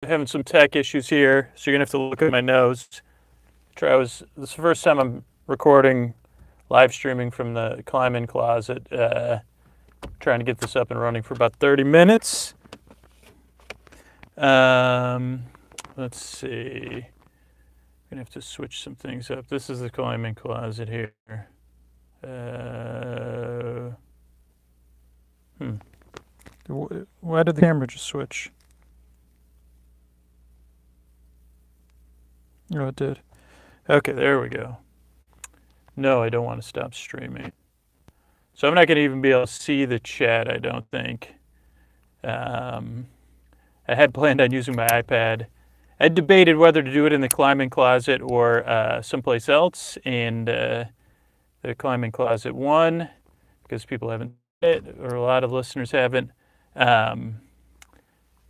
having some tech issues here, so you're gonna have to look at my nose. This is the first time I'm recording live streaming from the climb-in closet. Trying to get this up and running for about 30 minutes. Let's see. I'm gonna have to switch some things up. This is the climb-in closet here. Why did the camera just switch? Oh, it did. Okay, there we go. No, I don't want to stop streaming. So I'm not going to even be able to see the chat, I don't think. I had planned on using my iPad. I debated whether to do it in the climb-in closet or someplace else, and the climb-in closet won because people haven't seen it, or a lot of listeners haven't.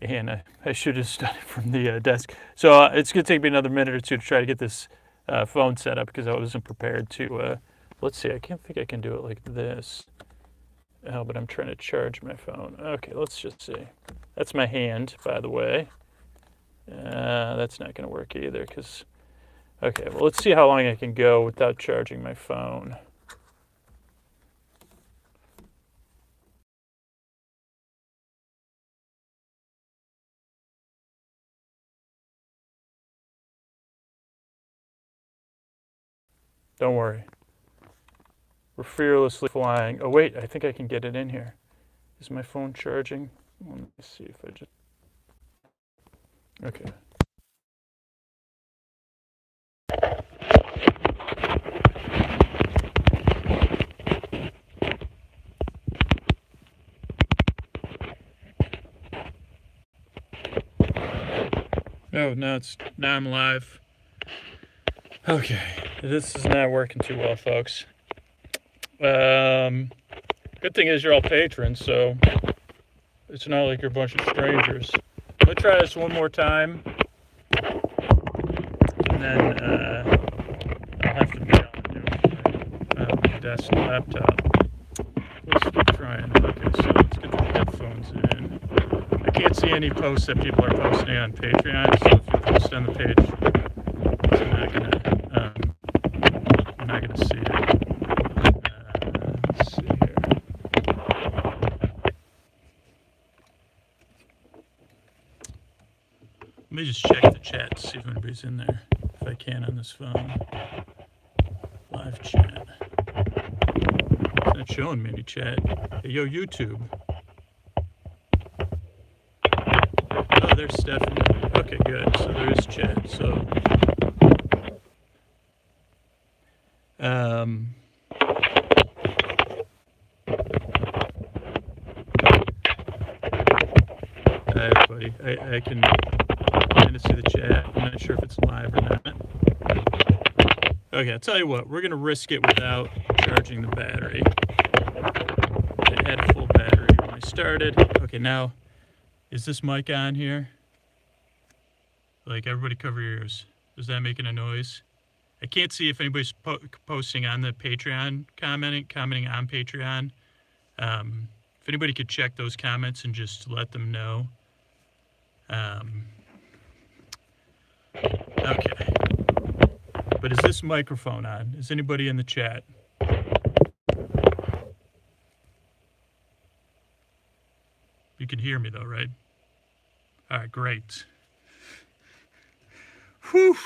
And I should have done it from the desk. So it's going to take me another minute or two to try to get this phone set up because I wasn't prepared to. Let's see, I can't think I can do it like this. Oh, but I'm trying to charge my phone. Okay, let's just see. That's my hand, by the way. That's not going to work either because. Okay, well, let's see how long I can go without charging my phone. Don't worry. We're fearlessly flying. Oh, wait, I think I can get it in here. Is my phone charging? Let me see if I just. Okay. Oh, now I'm live. Okay, this is not working too well, folks. Good thing is you're all patrons, so it's not like you're a bunch of strangers. Let's try this one more time, and then I'll have to be on my desk laptop. Let's keep trying. Okay, so let's get the headphones in. I can't see any posts that people are posting on Patreon, so if you post on the page, I'm not gonna see it. Let's see here. Let me just check the chat to see if anybody's in there, if I can on this phone. Live chat. It's not showing me any chat. Hey, yo, YouTube. Oh, there's Stephanie. Okay, good. So there is chat. So, hi, everybody. I can kind of see the chat. I'm not sure if it's live or not. Okay, I'll tell you what. We're going to risk it without charging the battery. I had a full battery when I started. Okay, now, is this mic on here? Like, everybody cover your ears. Is that making a noise? I can't see if anybody's posting on the Patreon, commenting on Patreon. If anybody could check those comments and just let them know. Okay. But is this microphone on? Is anybody in the chat? You can hear me though, right? All right, great. Whew.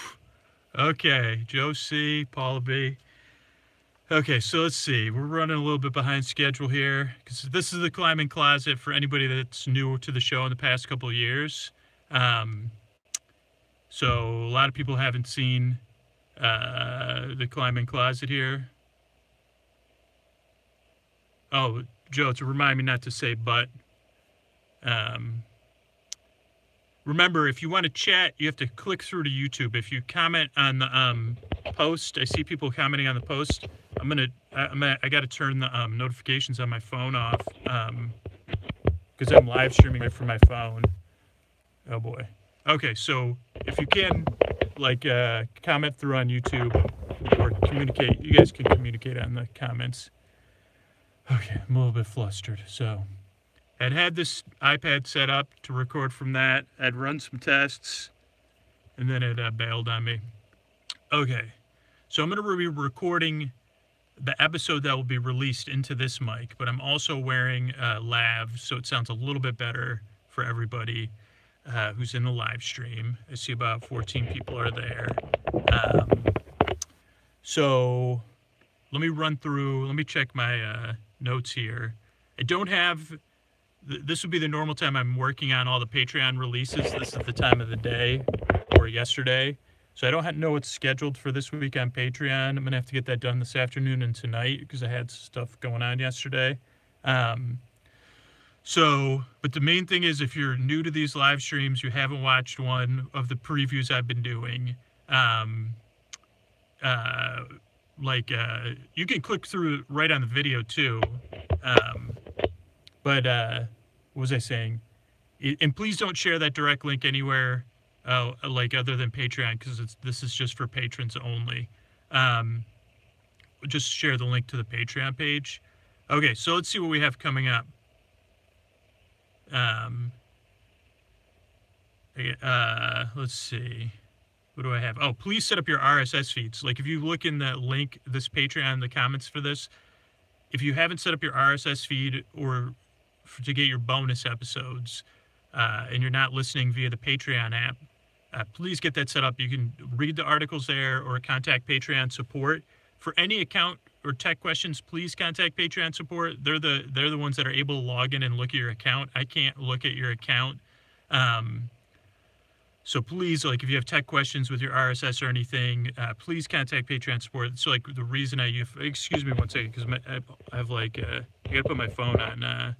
Okay, Joe C, Paula B. Okay, so let's see. We're running a little bit behind schedule here because this is the climb-in closet for anybody that's new to the show in the past couple of years. So a lot of people haven't seen the climb-in closet here. Oh, Joe, to remind me not to say but. Remember, if you want to chat, you have to click through to YouTube. If you comment on the post, I see people commenting on the post. I got to turn the notifications on my phone off because I'm live streaming it from my phone. Oh boy. Okay, so if you can, like, comment through on YouTube or communicate, you guys can communicate on the comments. Okay, I'm a little bit flustered, so I'd had this iPad set up to record from that. I'd run some tests, and then it bailed on me. Okay, so I'm going to be recording the episode that will be released into this mic, but I'm also wearing a lav, so it sounds a little bit better for everybody who's in the live stream. I see about 14 people are there. So let me check my notes here. I don't have, this would be the normal time I'm working on all the Patreon releases. This is the time of the day, or yesterday. So I don't know what's scheduled for this week on Patreon. I'm going to have to get that done this afternoon and tonight because I had stuff going on yesterday. But the main thing is, if you're new to these live streams, you haven't watched one of the previews I've been doing, you can click through right on the video too. What was I saying? And please don't share that direct link anywhere, other than Patreon, because this is just for patrons only. Just share the link to the Patreon page. Okay, so let's see what we have coming up. Let's see. What do I have? Oh, please set up your RSS feeds. Like, if you look in the link, this Patreon, the comments for this, if you haven't set up your RSS feed to get your bonus episodes, and you're not listening via the Patreon app, please get that set up. You can read the articles there or contact Patreon support. For any account or tech questions, please contact Patreon support. They're the ones that are able to log in and look at your account. I can't look at your account. So please, if you have tech questions with your RSS or anything, please contact Patreon support. So, the reason excuse me one second, because I have I gotta put my phone on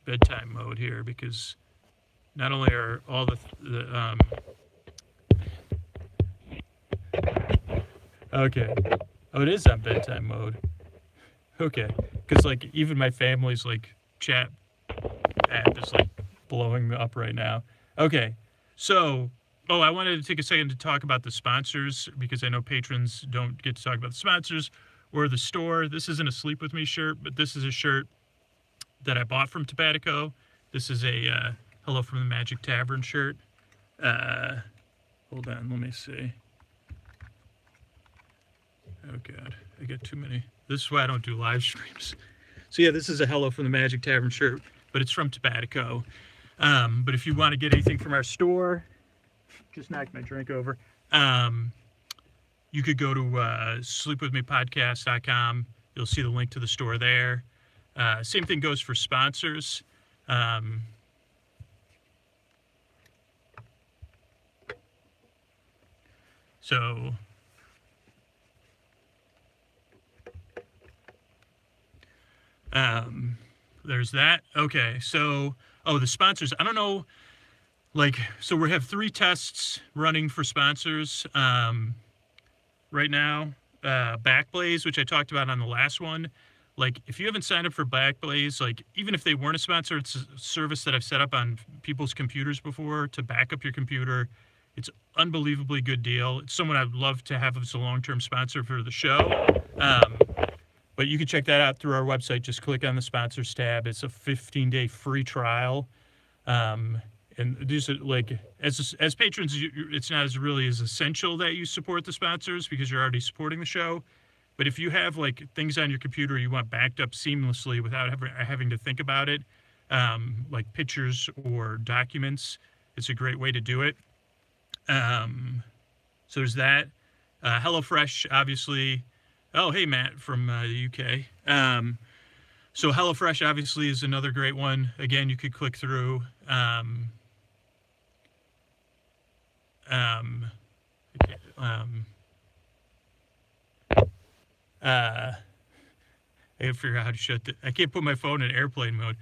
bedtime mode here, because not only are all okay. Oh, it is on bedtime mode. Okay, because even my family's chat app is blowing me up right now. Okay. So, I wanted to take a second to talk about the sponsors, because I know patrons don't get to talk about the sponsors or the store. This isn't a Sleep With Me shirt, but this is a shirt that I bought from Tobacco. This is a Hello from the Magic Tavern shirt. Hold on, let me see. Oh, God, I got too many. This is why I don't do live streams. So, yeah, this is a Hello from the Magic Tavern shirt, but it's from Tobacco. But if you want to get anything from our store, just knocked my drink over. You could go to sleepwithmepodcast.com. You'll see the link to the store there. Same thing goes for sponsors. There's that. Okay, so... the sponsors. I don't know, so we have 3 tests running for sponsors right now. Backblaze, which I talked about on the last one. If you haven't signed up for Backblaze, even if they weren't a sponsor, it's a service that I've set up on people's computers before to back up your computer. It's unbelievably good deal. It's someone I'd love to have as a long-term sponsor for the show. But you can check that out through our website. Just click on the sponsors tab. It's a 15-day free trial. And these are as patrons, it's not really as essential that you support the sponsors because you're already supporting the show. But if you have things on your computer you want backed up seamlessly without having to think about it, like pictures or documents, it's a great way to do it. So there's that. HelloFresh, obviously. Oh, hey, Matt from the UK. So HelloFresh, obviously, is another great one. Again, you could click through. I gotta figure out how to I can't put my phone in airplane mode.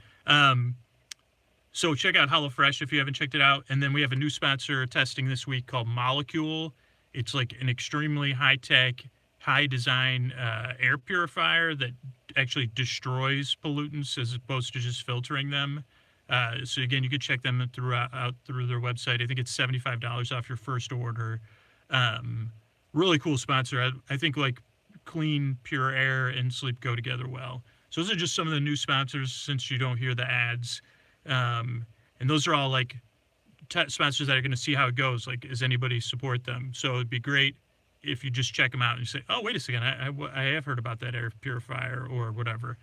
So check out HelloFresh if you haven't checked it out. And then we have a new sponsor testing this week called Molekule. It's an extremely high-tech, high-design air purifier that actually destroys pollutants as opposed to just filtering them. So again, you could check them out through their website. I think it's $75 off your first order. Really cool sponsor. I think clean, pure air and sleep go together well. So those are just some of the new sponsors since you don't hear the ads. And those are all like sponsors that are going to see how it goes. Like, does anybody support them? So it'd be great if you just check them out and you say, oh, wait a second, I have heard about that air purifier or whatever.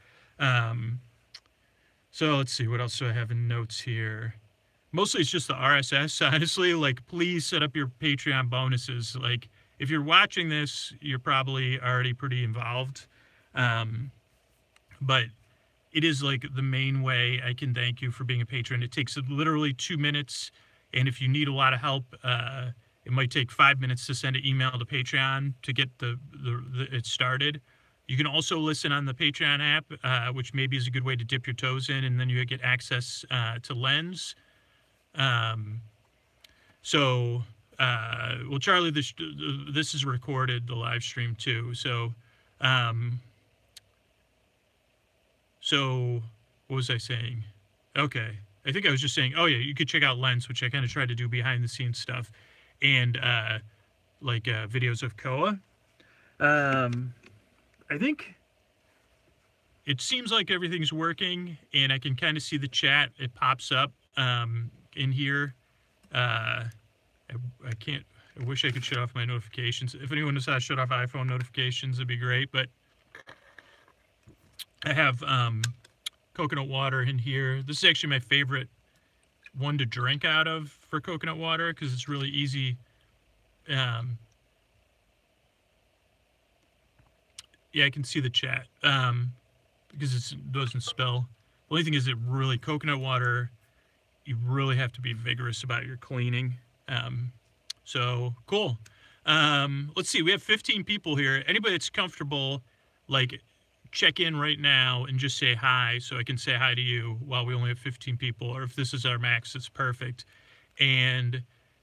So let's see, what else do I have in notes here? Mostly it's just the RSS, honestly. Like, please set up your Patreon bonuses. Like, if you're watching this, you're probably already pretty involved. But it is like the main way I can thank you for being a patron. It takes literally 2 minutes. And if you need a lot of help, it might take 5 minutes to send an email to Patreon to get it started. You can also listen on the Patreon app, which maybe is a good way to dip your toes in, and then you get access to Lens. Well, Charlie, this is recorded, the live stream too. So what was I saying? Okay. I think I was just saying, oh yeah, you could check out Lens, which I kind of tried to do behind the scenes stuff, and videos of Koa. I think it seems like everything's working, and I can kind of see the chat. It pops up in here. I wish I could shut off my notifications. If anyone knows how to shut off iPhone notifications, it'd be great. But I have coconut water in here. This is actually my favorite one to drink out of for coconut water because it's really easy. Yeah, I can see the chat because it doesn't spill. The only thing is coconut water, you really have to be vigorous about your cleaning. So cool. Let's see, we have 15 people here. Anybody that's comfortable, like, check in right now and just say hi so I can say hi to you while we only have 15 people, or if this is our max, it's perfect. And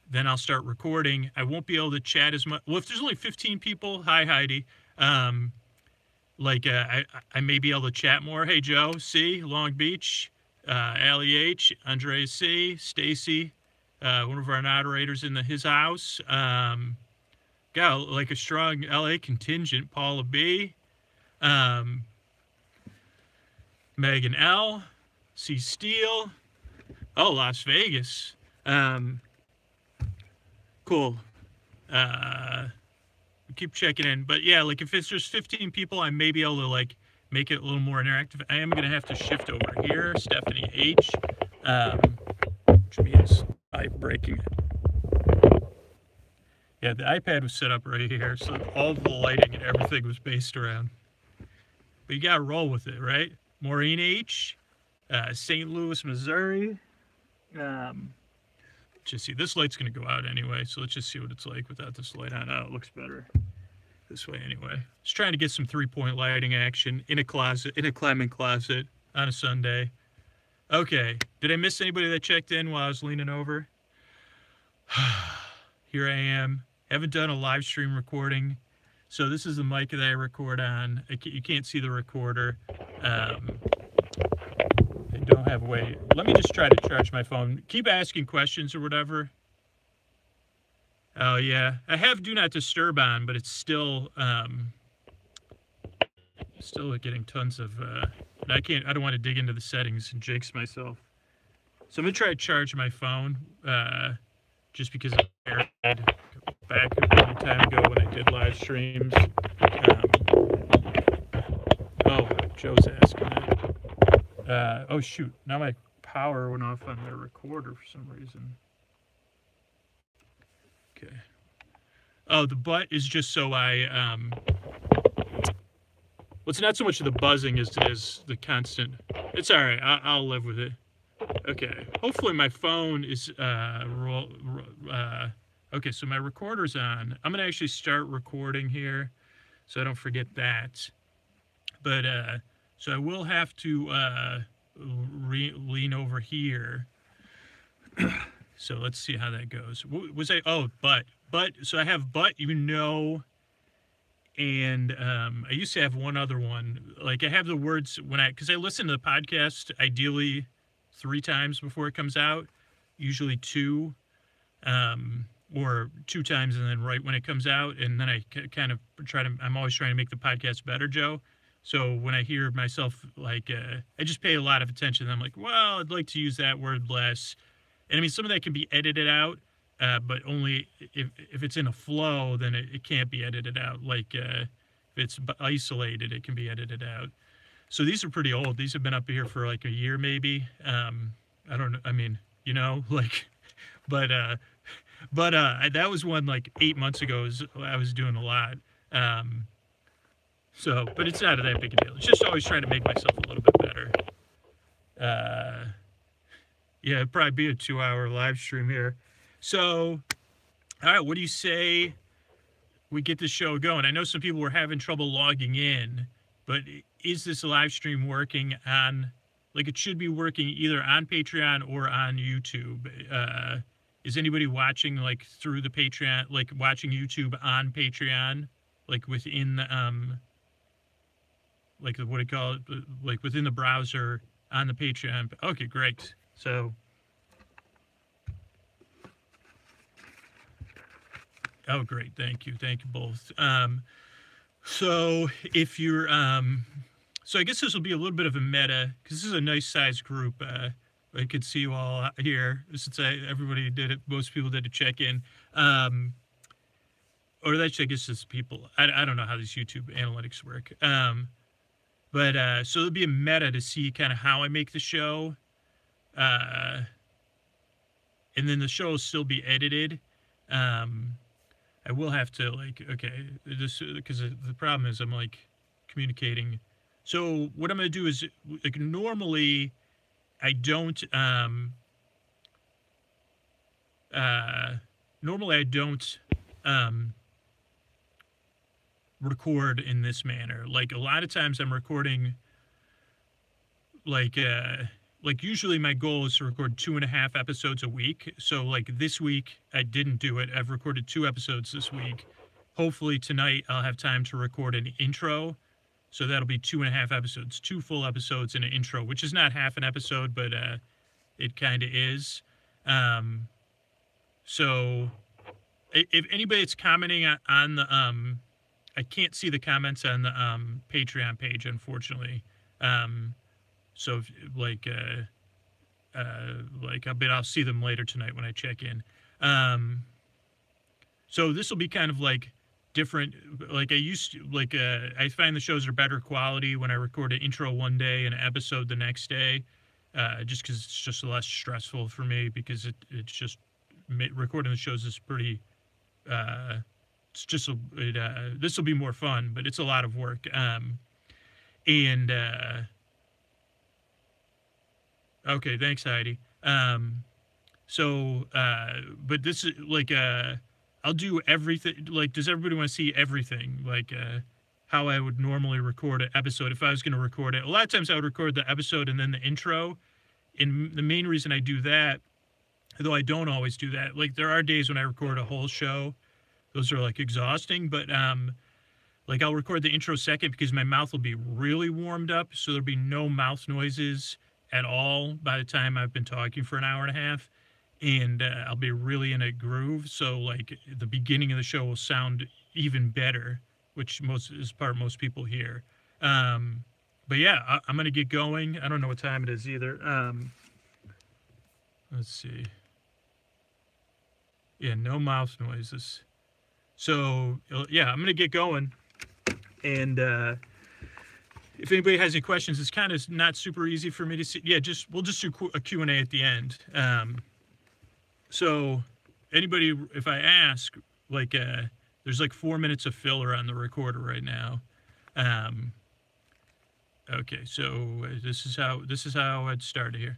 then I'll start recording. I won't be able to chat as much. Well, if there's only 15 people, hi Heidi. I may be able to chat more. Hey Joe C, Long Beach, Allie H, Andre C, Stacy, one of our moderators in his house. Got like a strong LA contingent. Paula B, Megan L, C Steele. Oh, Las Vegas. Cool. Keep checking in, but yeah, like if it's just 15 people, I may be able to like make it a little more interactive. I am going to have to shift over here. Stephanie H, which means I'm breaking it. Yeah, the iPad was set up right here, so all the lighting and everything was based around. But you got to roll with it, right? Maureen H, St. Louis, Missouri. Just see, this light's going to go out anyway, so let's just see what it's like without this light on. Oh, it looks better this way anyway. Just trying to get some 3-point lighting action in a closet, in a climbing closet on a Sunday. Okay, did I miss anybody that checked in while I was leaning over? Here I am. Haven't done a live stream recording. So this is the mic that I record on. You can't see the recorder. I don't have a way. Let me just try to charge my phone. Keep asking questions or whatever. Oh yeah, I have Do Not Disturb on, but it's still getting tons of. I don't want to dig into the settings and jinx myself. So I'm gonna try to charge my phone, just because I had back a long time ago when I did live streams. Oh, Joe's asking that. Oh shoot! Now my power went off on my recorder for some reason. Okay. Oh, the butt is just so I. Well, it's not so much of the buzzing as it is the constant. It's all right. I'll live with it. Okay. Hopefully my phone is okay, so my recorder's on. I'm gonna actually start recording here, so I don't forget that. But so I will have to lean over here. So let's see how that goes. Was I? Oh, butt. So I have butt, and I used to have one other one. Like I have the words because I listen to the podcast ideally 3 times before it comes out, usually 2, or 2 times and then right when it comes out, and then I kind of I'm always trying to make the podcast better, Joe. So when I hear myself, like, I just pay a lot of attention. I'm like, well, I'd like to use that word less. And I mean, some of that can be edited out, but only if it's in a flow, then it can't be edited out. Like, if it's isolated, it can be edited out. So these are pretty old. These have been up here for like a year, maybe. I don't know. I mean, like, but that was one like 8 months ago. I was doing a lot. So, but it's not that big a deal. It's just always trying to make myself a little bit better. Yeah, it'd probably be a 2-hour live stream here. So, all right, what do you say we get this show going? I know some people were having trouble logging in, but is this live stream working on, like, it should be working either on Patreon or on YouTube? Is anybody watching, like, through the Patreon, like, watching YouTube on Patreon, like, within the, like, what do you call it, like, within the browser on the Patreon? Okay, great. So, oh, great. Thank you both. So if you're, so I guess this will be a little bit of a meta, because this is a nice sized group. I could see you all here since everybody did it. Most people did a check in. Or actually, I guess it's people. I don't know how these YouTube analytics work. But so it'll be a meta to see kind of how I make the show. And then the show will still be edited. I will have to, like, okay, this, because the problem is I'm like communicating. So what I'm going to do is, like, normally I don't, record in this manner. Like, a lot of times I'm recording, like usually my goal is to record 2.5 episodes a week. So like this week I didn't do it. I've recorded 2 episodes this week. Hopefully tonight I'll have time to record an intro. So that'll be 2.5 episodes, 2 full episodes and an intro, which is not half an episode, but it kind of is. So if anybody's commenting on the, I can't see the comments on the Patreon page, unfortunately. So if, like I'll see them later tonight when I check in. So this will be kind of like different. Like I used to, like, I find the shows are better quality when I record an intro one day and an episode the next day, just because it's just less stressful for me, because it's just, recording the shows is pretty, it's just, this will be more fun, but it's a lot of work. Okay, thanks, Heidi. But this is like, I'll do everything. Like, does everybody want to see everything? Like, how I would normally record an episode if I was going to record it. A lot of times I would record the episode and then the intro. And the main reason I do that, though I don't always do that, like, there are days when I record a whole show. Those are, like, exhausting, but, like, I'll record the intro second because my mouth will be really warmed up, so there'll be no mouth noises at all by the time I've been talking for an hour and a half, and I'll be really in a groove. So, like, the beginning of the show will sound even better, which is part most people hear. But yeah, I'm gonna get going. I don't know what time it is either. Let's see. Yeah, no mouth noises. So yeah, I'm gonna get going, and if anybody has any questions, it's kind of not super easy for me to see. Yeah, we'll just do a Q&A at the end. So anybody, if I ask, like, there's like 4 minutes of filler on the recorder right now. Okay, so this is how I'd start here.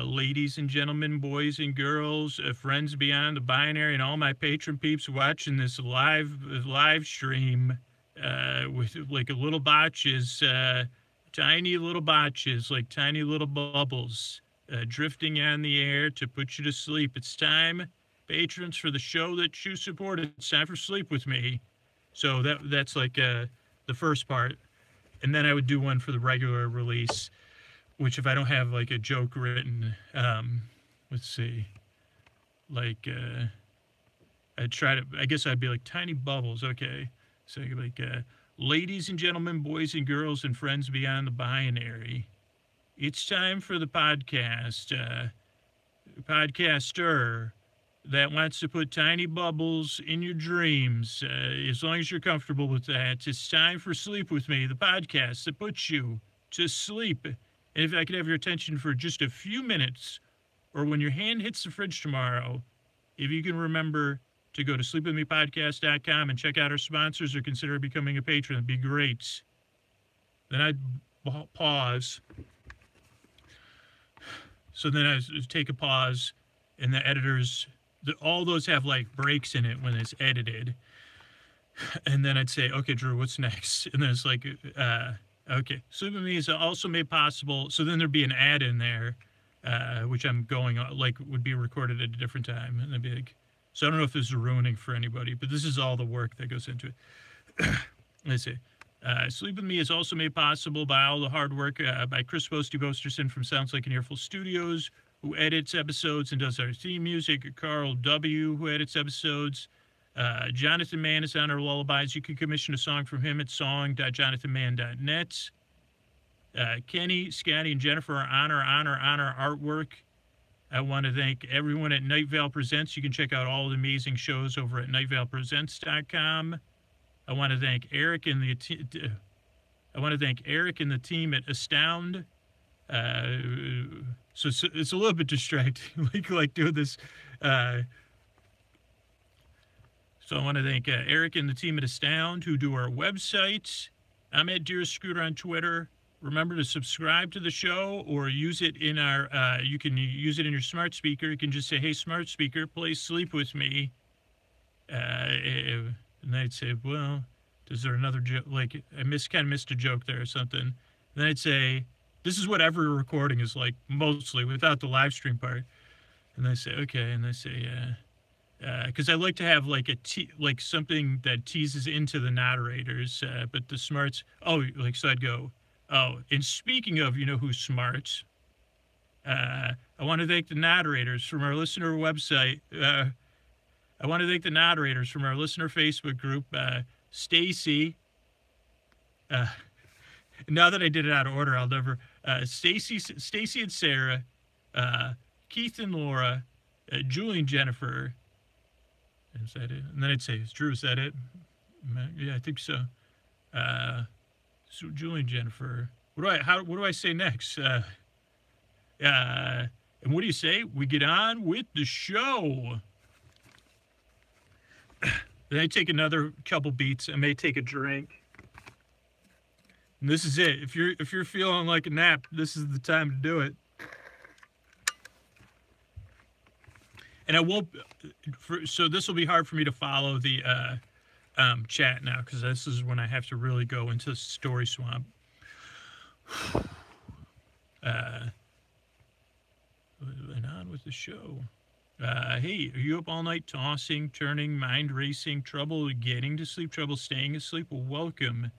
Ladies and gentlemen, boys and girls, friends beyond the binary, and all my patron peeps watching this live stream, with like a little botches, tiny little botches, like tiny little bubbles, drifting on the air to put you to sleep. It's time, patrons, for the show that you support. It's time for Sleep With Me. So that's like the first part, and then I would do one for the regular release, which, if I don't have like a joke written, let's see, like, I guess I'd be like tiny bubbles. Okay. So like, Ladies and gentlemen, boys and girls, and friends beyond the binary, it's time for the podcaster that wants to put tiny bubbles in your dreams, as long as you're comfortable with that. It's time for Sleep With Me, the podcast that puts you to sleep. And if I could have your attention for just a few minutes, or when your hand hits the fridge tomorrow, if you can remember to go to sleepwithmepodcast.com and check out our sponsors or consider becoming a patron, that'd be great. Then I'd pause. So then I take a pause, and the editors, all those have like breaks in it when it's edited. And then I'd say, okay, Drew, what's next? And then it's like, okay. Sleep With Me is also made possible. So then there'd be an ad in there, which I'm going on, like would be recorded at a different time. And I'd be like, so I don't know if this is ruining for anybody, but this is all the work that goes into it. Let's see. Sleep With Me is also made possible by all the hard work by Chris Bosterson from Sounds Like an Earful Studios, who edits episodes and does our theme music. Carl W., who edits episodes. Jonathan Mann is on our lullabies. You can commission a song from him at song.jonathanmann.net. Kenny, Scotty, and Jennifer are on our artwork. I want to thank everyone at Night Vale Presents. You can check out all the amazing shows over at nightvalepresents.com. I want to thank Eric and the team at Astound. So it's a little bit distracting, like doing this. So I want to thank Eric and the team at Astound, who do our website. I'm at Dearest Scooter on Twitter. Remember to subscribe to the show, or use it in our. You can use it in your smart speaker. You can just say, "Hey, smart speaker, play Sleep With Me." And I'd say, "Well, is there another joke? Like I kind of missed a joke there or something." And then I'd say, "This is what every recording is like, mostly without the live stream part." And I say, "Okay." And I say, because I like to have like like something that teases into the narrators, but the smarts. Oh, like so I'd go. Oh, and speaking of, you know who's smart? I want to thank the narrators from our listener website. I want to thank the narrators from our listener Facebook group. Stacy. Now that I did it out of order, I'll never. Stacy and Sarah, Keith and Laura, Julie and Jennifer. Is that it? And then I'd say, Drew, is that it? Yeah, I think so. So Julie and Jennifer. What do I say next? And what do you say? We get on with the show. Then I take another couple beats. I may take a drink. And this is it. If you're feeling like a nap, this is the time to do it. And I won't. So this will be hard for me to follow the chat now, because this is when I have to really go into story swamp. And on with the show. Hey, are you up all night tossing, turning, mind racing, trouble getting to sleep, trouble staying asleep? Well, welcome.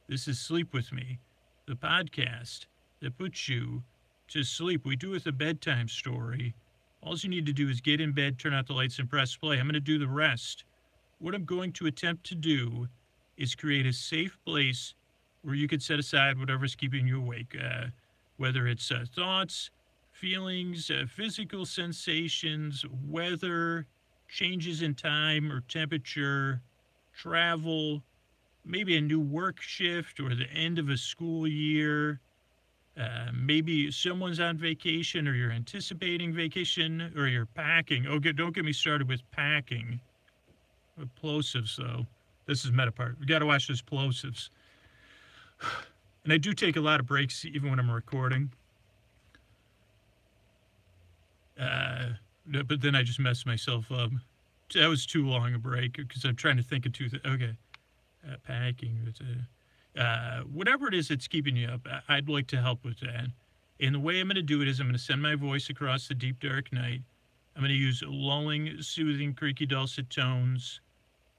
This is Sleep With Me, the podcast that puts you to sleep. We do with a bedtime story. All you need to do is get in bed, turn out the lights, and press play. I'm going to do the rest. What I'm going to attempt to do is create a safe place where you can set aside whatever's keeping you awake, whether it's thoughts, feelings, physical sensations, weather, changes in time or temperature, travel, maybe a new work shift or the end of a school year. Maybe someone's on vacation, or you're anticipating vacation, or you're packing. Oh, don't get me started with packing. Plosives, though. This is meta part. We got to watch those plosives. And I do take a lot of breaks even when I'm recording. But then I just mess myself up. That was too long a break because I'm trying to think of two things. Okay. Packing. Whatever it is that's keeping you up, I'd like to help with that. And the way I'm going to do it is I'm going to send my voice across the deep, dark night. I'm going to use lulling, soothing, creaky, dulcet tones,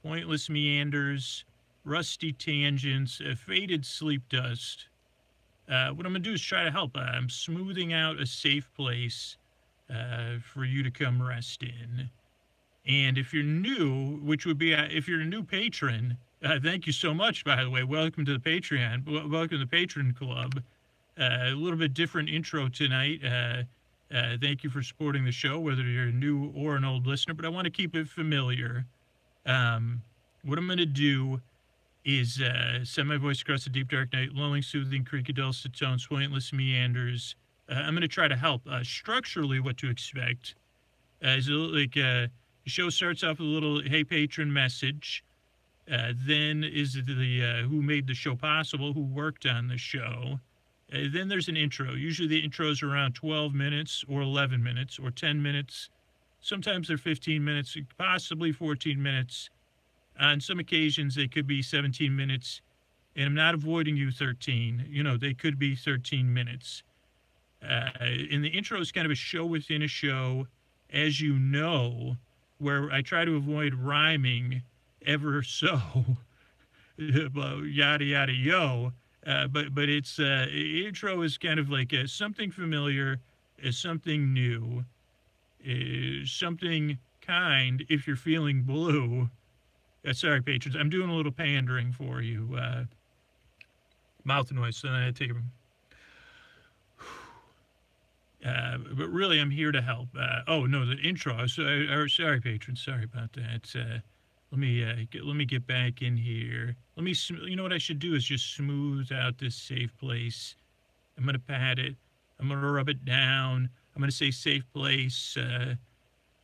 pointless meanders, rusty tangents, faded sleep dust. What I'm going to do is try to help. I'm smoothing out a safe place for you to come rest in. And if you're new, which would be if you're a new patron, Thank you so much, by the way. Welcome to the Patreon. Welcome to the Patron Club. A little bit different intro tonight. Thank you for supporting the show, whether you're a new or an old listener, but I want to keep it familiar. What I'm going to do is send my voice across the deep, dark night, lulling, soothing, creaky, dulcet tones, pointless meanders. I'm going to try to help. Structurally, what to expect is the show starts off with a little "Hey, patron" message. Then is the who made the show possible, who worked on the show. Then there's an intro. Usually the intros are around 12 minutes or 11 minutes or 10 minutes. Sometimes they're 15 minutes, possibly 14 minutes. On some occasions, they could be 17 minutes. And I'm not avoiding you, 13. They could be 13 minutes. And the intro is kind of a show within a show, as you know, where I try to avoid rhyming ever so. Yada, yada, yo. But it's intro is kind of like something familiar, something new, something kind if you're feeling blue. Sorry, patrons, I'm doing a little pandering for you. Mouth noise, so then I take a... but really, I'm here to help. Oh no, the intro. Sorry, patrons. Sorry about that. Let me get back in here. You know what I should do is just smooth out this safe place. I'm gonna pat it. I'm gonna rub it down. I'm gonna say safe place. Yeah,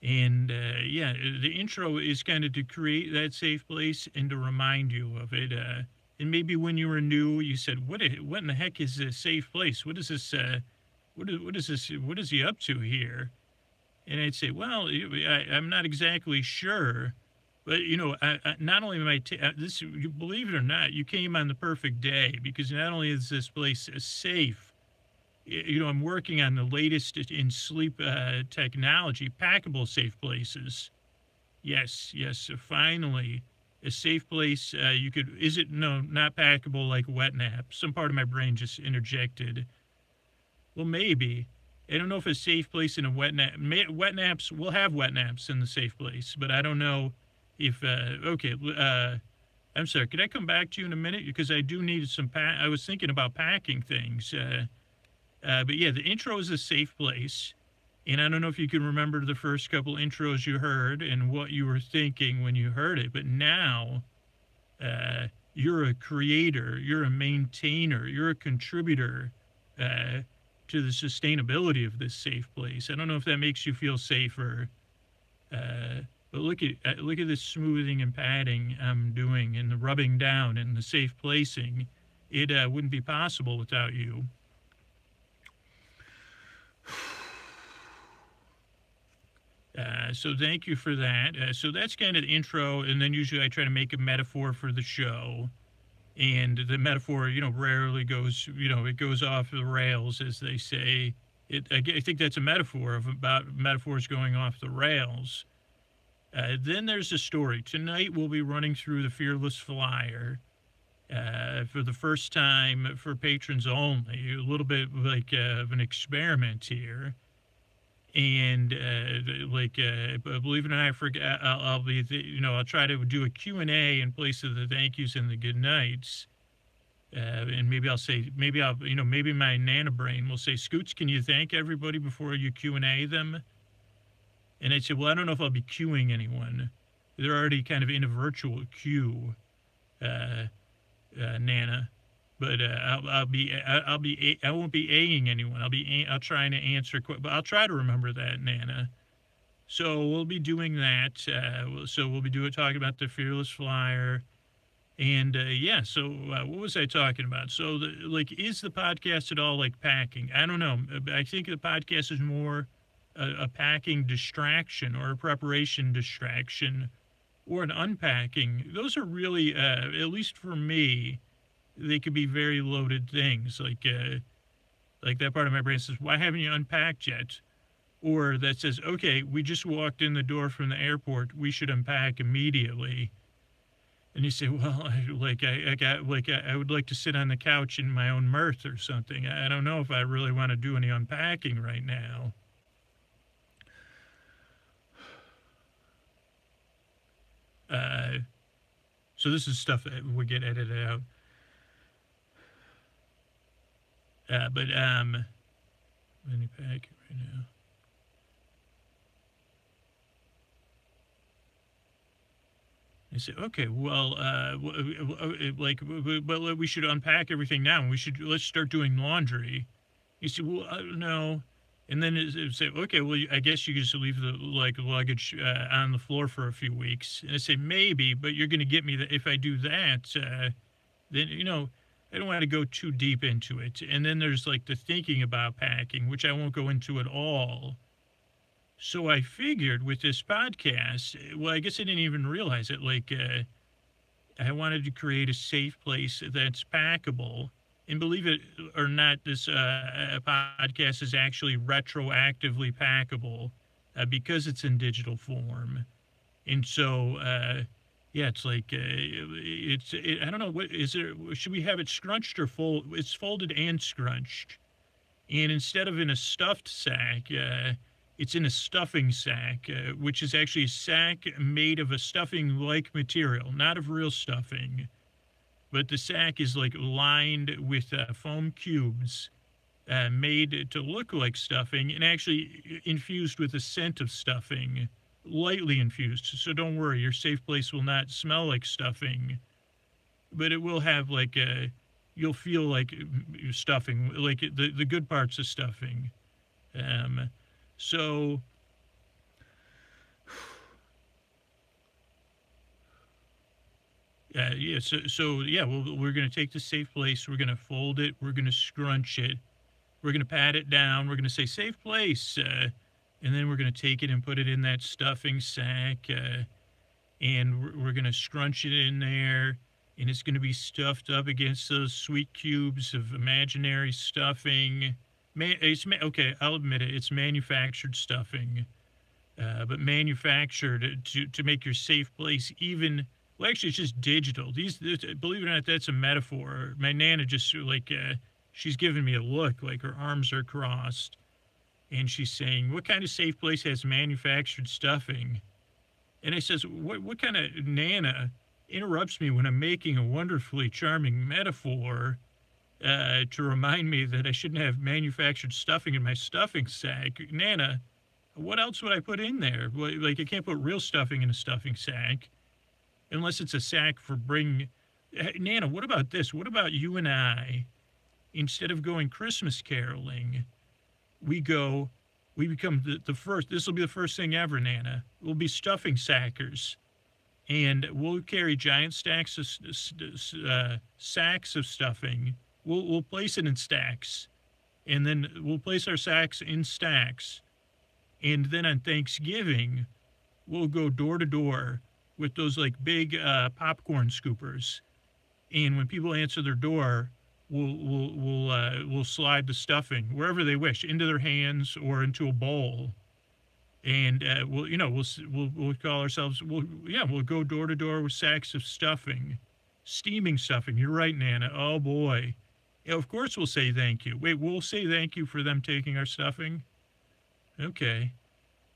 the intro is kind of to create that safe place and to remind you of it. And maybe when you were new, you said, "What in the heck is a safe place? What is this? What is this? What is he up to here?" And I'd say, "Well, I'm not exactly sure." But, not only am I, you believe it or not, you came on the perfect day, because not only is this place safe, I'm working on the latest in sleep technology, packable safe places. Yes, finally, a safe place not packable like wet nap? Some part of my brain just interjected. Well, maybe. I don't know if a safe place in a wet nap, we'll have wet naps in the safe place, but I don't know. I'm sorry, could I come back to you in a minute? Because I do need I was thinking about packing things. But yeah, the intro is a safe place. And I don't know if you can remember the first couple intros you heard and what you were thinking when you heard it. But now, you're a creator, you're a maintainer, you're a contributor to the sustainability of this safe place. I don't know if that makes you feel safer. But look at this smoothing and patting I'm doing, and the rubbing down and the safe placing. It wouldn't be possible without you. So thank you for that. So that's kind of the intro, and then usually I try to make a metaphor for the show. And the metaphor, rarely goes, it goes off the rails, as they say. I think that's a metaphor about metaphors going off the rails. Then there's a story. Tonight we'll be running through the Fearless Flyer for the first time for patrons only. A little bit like of an experiment here. And believe it or not, I forget. I'll try to do a Q&A in place of the thank yous and the good nights. And maybe maybe my nana brain will say, "Scoots, can you thank everybody before you Q&A them?" And I'd say, well, I don't know if I'll be queuing anyone. They're already kind of in a virtual queue, Nana. But I won't be A-ing anyone. I'll try to answer, but I'll try to remember that, Nana. So we'll be doing that. So we'll be talking about the Fearless Flyer. And so what was I talking about? So is the podcast at all like packing? I don't know. I think the podcast is more a packing distraction or a preparation distraction or an unpacking. Those are really, at least for me, they could be very loaded things. Like that part of my brain says, why haven't you unpacked yet? Or that says, okay, we just walked in the door from the airport, we should unpack immediately. And you say, well, I would like to sit on the couch in my own mirth or something. I don't know if I really want to do any unpacking right now. So this is stuff that would get edited out. But let me pack it right now. I said, okay, well, we should unpack everything now. Let's start doing laundry. You said, well, no. And then it said, okay, well, I guess you could just leave the luggage on the floor for a few weeks. And I said, maybe, but you're going to get me that if I do that, then, I don't want to go too deep into it. And then there's like the thinking about packing, which I won't go into at all. So I figured with this podcast, well, I guess I didn't even realize it. I wanted to create a safe place that's packable. And believe it or not, this podcast is actually retroactively packable because it's in digital form. And so, it's like, I don't know, what is there, should we have it scrunched or fold? It's folded and scrunched. And instead of in a stuffed sack, it's in a stuffing sack, which is actually a sack made of a stuffing-like material, not of real stuffing. But the sack is like lined with foam cubes made to look like stuffing and actually infused with a scent of stuffing, lightly infused. So don't worry, your safe place will not smell like stuffing, but it will have you'll feel like stuffing, like the good parts of stuffing. So we're going to take the safe place, we're going to fold it, we're going to scrunch it, we're going to pat it down, we're going to say safe place, and then we're going to take it and put it in that stuffing sack, and we're going to scrunch it in there, and it's going to be stuffed up against those sweet cubes of imaginary stuffing. Okay, I'll admit it, it's manufactured stuffing, but manufactured to make your safe place even. Well, actually, it's just digital. Believe it or not, that's a metaphor. My Nana just she's giving me a look, like her arms are crossed, and she's saying, "What kind of safe place has manufactured stuffing?" And I says, "What kind of Nana interrupts me when I'm making a wonderfully charming metaphor to remind me that I shouldn't have manufactured stuffing in my stuffing sack? Nana, what else would I put in there? Like I can't put real stuffing in a stuffing sack." Unless it's a sack for bringing. Nana, what about this? What about you and I? Instead of going Christmas caroling, we become the first. This will be the first thing ever, Nana. We'll be stuffing sackers. And we'll carry giant sacks of stuffing. We'll place it in stacks. And then we'll place our sacks in stacks. And then on Thanksgiving, we'll go door to door with those like big popcorn scoopers, and when people answer their door, we'll slide the stuffing wherever they wish, into their hands or into a bowl, and we'll call ourselves we'll go door to door with sacks of stuffing, steaming stuffing. You're right, Nana. Oh boy, yeah, of course we'll say thank you. Wait, we'll say thank you for them taking our stuffing. Okay,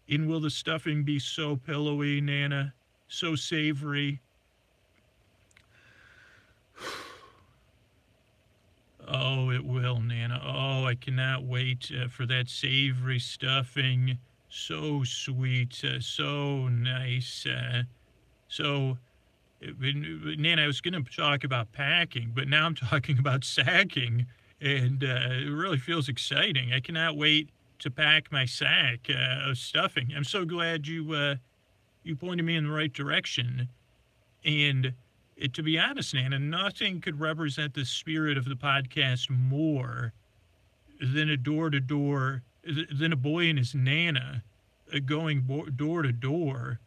and will the stuffing be so pillowy, Nana? So savory. Oh, it will, Nana. Oh, I cannot wait for that savory stuffing. So sweet, so nice. Nana, I was going to talk about packing, but now I'm talking about sacking, and it really feels exciting. I cannot wait to pack my sack of stuffing. I'm so glad you pointed me in the right direction. And to be honest, Nana, nothing could represent the spirit of the podcast more than a door-to-door, than a boy and his Nana going door to door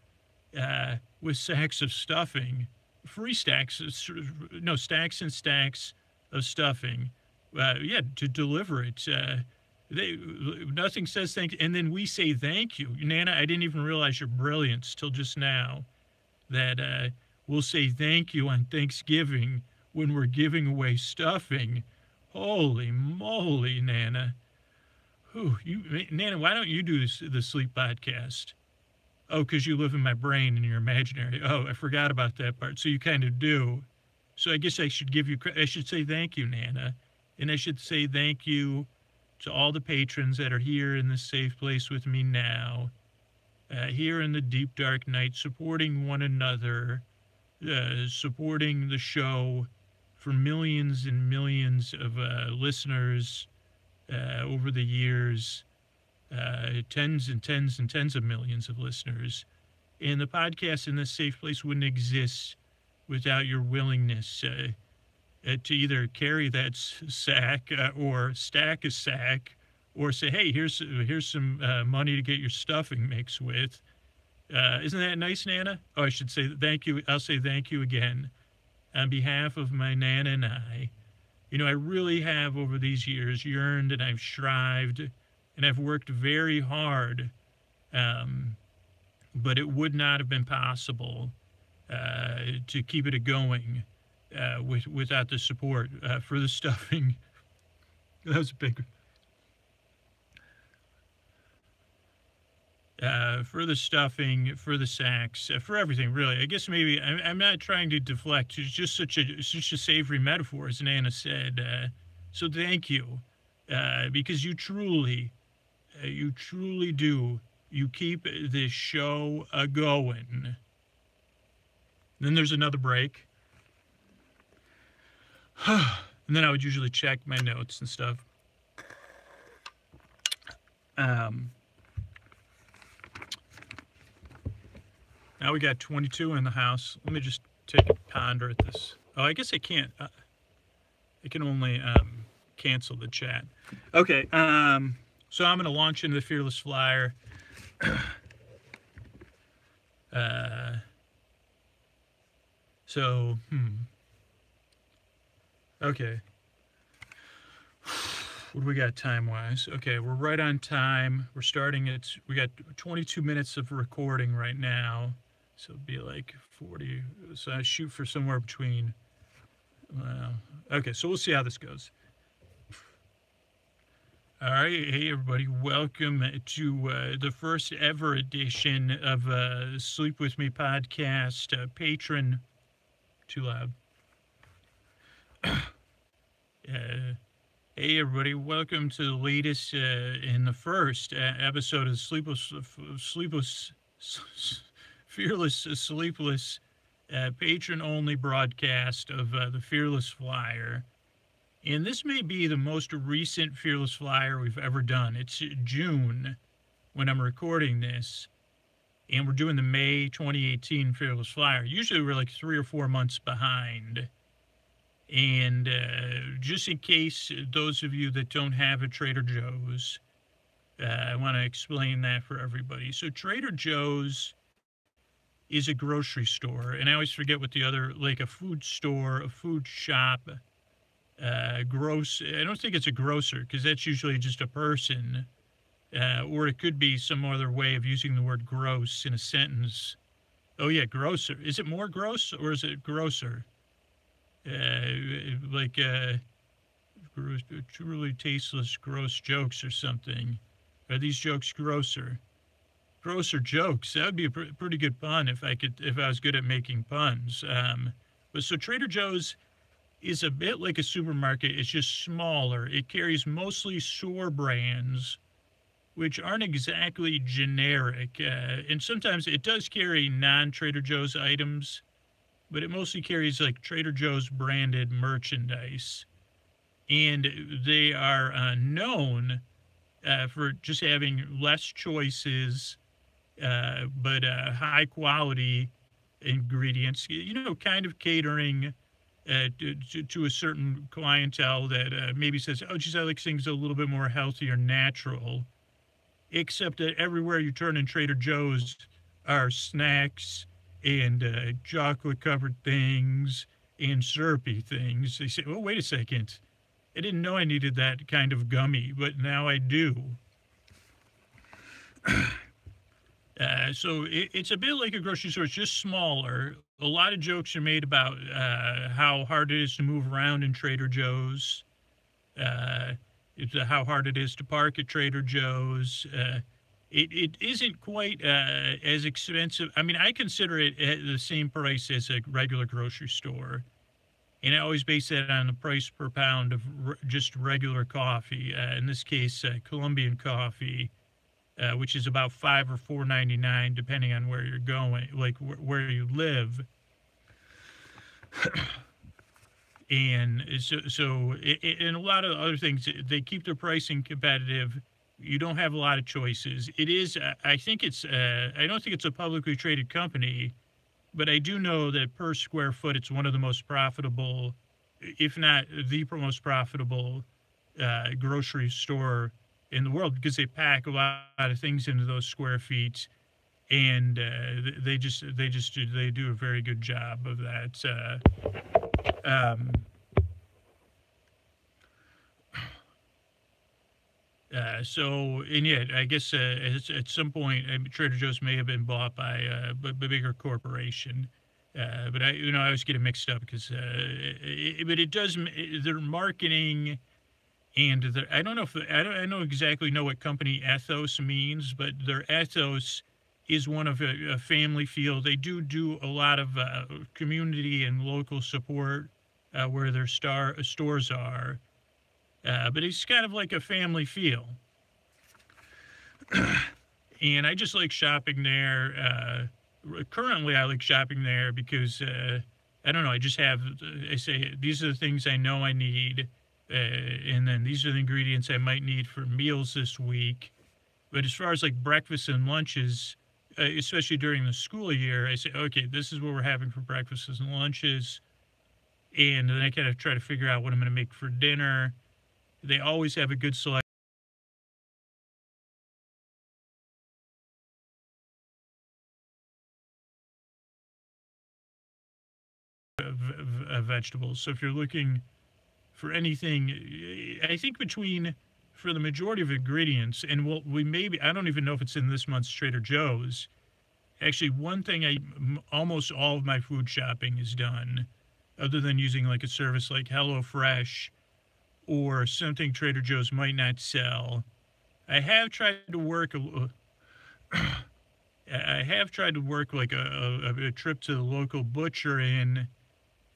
with sacks of stuffing, free stacks, stacks and stacks of stuffing, to deliver it. Nothing says thank you. And then we say thank you. Nana, I didn't even realize your brilliance till just now, that we'll say thank you on Thanksgiving when we're giving away stuffing. Holy moly, Nana. Nana, why don't you do the sleep podcast? Oh, because you live in my brain and you're imaginary. Oh, I forgot about that part. So you kind of do. So I guess I should give you, I should say thank you, Nana. And I should say thank you to all the patrons that are here in this safe place with me now, here in the deep, dark night, supporting one another, supporting the show for millions and millions of listeners over the years, tens and tens and tens of millions of listeners. And the podcast in this safe place wouldn't exist without your willingness to either carry that sack or stack a sack, or say, hey, here's some money to get your stuffing mixed with. Isn't that nice, Nana? Oh, I should say thank you. I'll say thank you again on behalf of my Nana and I. You know, I really have over these years yearned and I've strived and I've worked very hard, but it would not have been possible to keep it going without the support for the stuffing. That was a big. For the stuffing, for the sacks, for everything, really. I guess maybe I'm not trying to deflect. It's just such a savory metaphor, as Nana said. So thank you, because you truly do. You keep this show going. Then there's another break. And then I would usually check my notes and stuff. Now we got 22 in the house. Let me just take a ponder at this. Oh, I guess I can't. I can only cancel the chat. Okay. So I'm going to launch into the Fearless Flyer. Okay. What do we got time-wise? Okay, we're right on time. We're starting at, we got 22 minutes of recording right now. So it'd be like 40. So I shoot for somewhere between, okay, so we'll see how this goes. All right, hey everybody, welcome to the first ever edition of Sleep With Me podcast. Patron, too loud. Hey everybody, welcome to the latest and the first episode of Fearless Sleepless patron-only broadcast of the Fearless Flyer. And this may be the most recent Fearless Flyer we've ever done. It's June when I'm recording this, and we're doing the May 2018 Fearless Flyer. Usually we're like 3 or 4 months behind. And just in case those of you that don't have a Trader Joe's, I want to explain that for everybody. So Trader Joe's is a grocery store, and I always forget what the other, like a food store, a food shop, I don't think it's a grocer, because that's usually just a person, or it could be some other way of using the word gross in a sentence. Oh yeah, grocer. Is it more gross, or is it grosser? Like truly tasteless, gross jokes or something. Are these jokes grosser? Grosser jokes. That would be a pretty good pun if I was good at making puns. But so Trader Joe's is a bit like a supermarket. It's just smaller. It carries mostly store brands, which aren't exactly generic. And sometimes it does carry non-Trader Joe's items, but it mostly carries like Trader Joe's branded merchandise. And they are known for just having less choices, but high quality ingredients, kind of catering to a certain clientele that maybe says, oh, geez, I like things a little bit more healthy or natural. Except that everywhere you turn in Trader Joe's are snacks and chocolate-covered things and syrupy things. They say, oh, wait a second. I didn't know I needed that kind of gummy, but now I do. So it's a bit like a grocery store. It's just smaller. A lot of jokes are made about how hard it is to move around in Trader Joe's, how hard it is to park at Trader Joe's, it isn't quite as expensive. I mean, I consider it at the same price as a regular grocery store. And I always base that on the price per pound of just regular coffee. In this case, Colombian coffee, which is about $5 or $4.99, depending on where you're going, like where you live. And and a lot of other things, they keep their pricing competitive. You don't have a lot of choices. It is, I think it's, I don't think it's a publicly traded company, but I do know that per square foot, it's one of the most profitable, if not the most profitable grocery store in the world, because they pack a lot of things into those square feet, and they do a very good job of that. And yeah, I guess at some point, Trader Joe's may have been bought by a bigger corporation. But I always get it mixed up because, but it does, their marketing and I don't know if, I don't exactly know what company ethos means, but their ethos is one of a family feel. They do a lot of community and local support where their stores are. But it's kind of like a family feel. And I just like shopping there. Currently, I like shopping there because, I don't know, I say, these are the things I know I need. And then these are the ingredients I might need for meals this week. But as far as like breakfast and lunches, especially during the school year, I say, okay, this is what we're having for breakfasts and lunches. And then I kind of try to figure out what I'm going to make for dinner. They always have a good selection of vegetables. So if you're looking for anything, I think for the majority of ingredients, and I don't even know if it's in this month's Trader Joe's. Actually, one thing almost all of my food shopping is done, other than using like a service like HelloFresh or something Trader Joe's might not sell. I have tried to work like a trip to the local butcher in,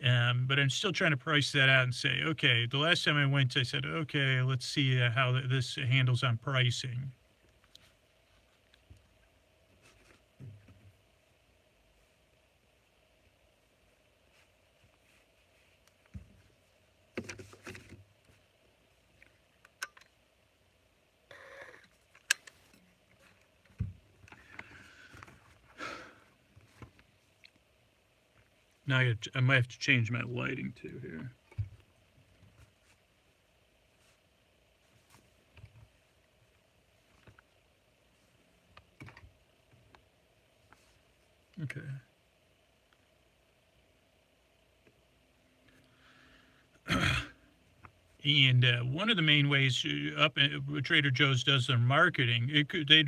but I'm still trying to price that out and say, okay, the last time I went, I said, okay, let's see how this handles on pricing. Now I might have to change my lighting too here. Okay. And one of the main ways Trader Joe's does their marketing, they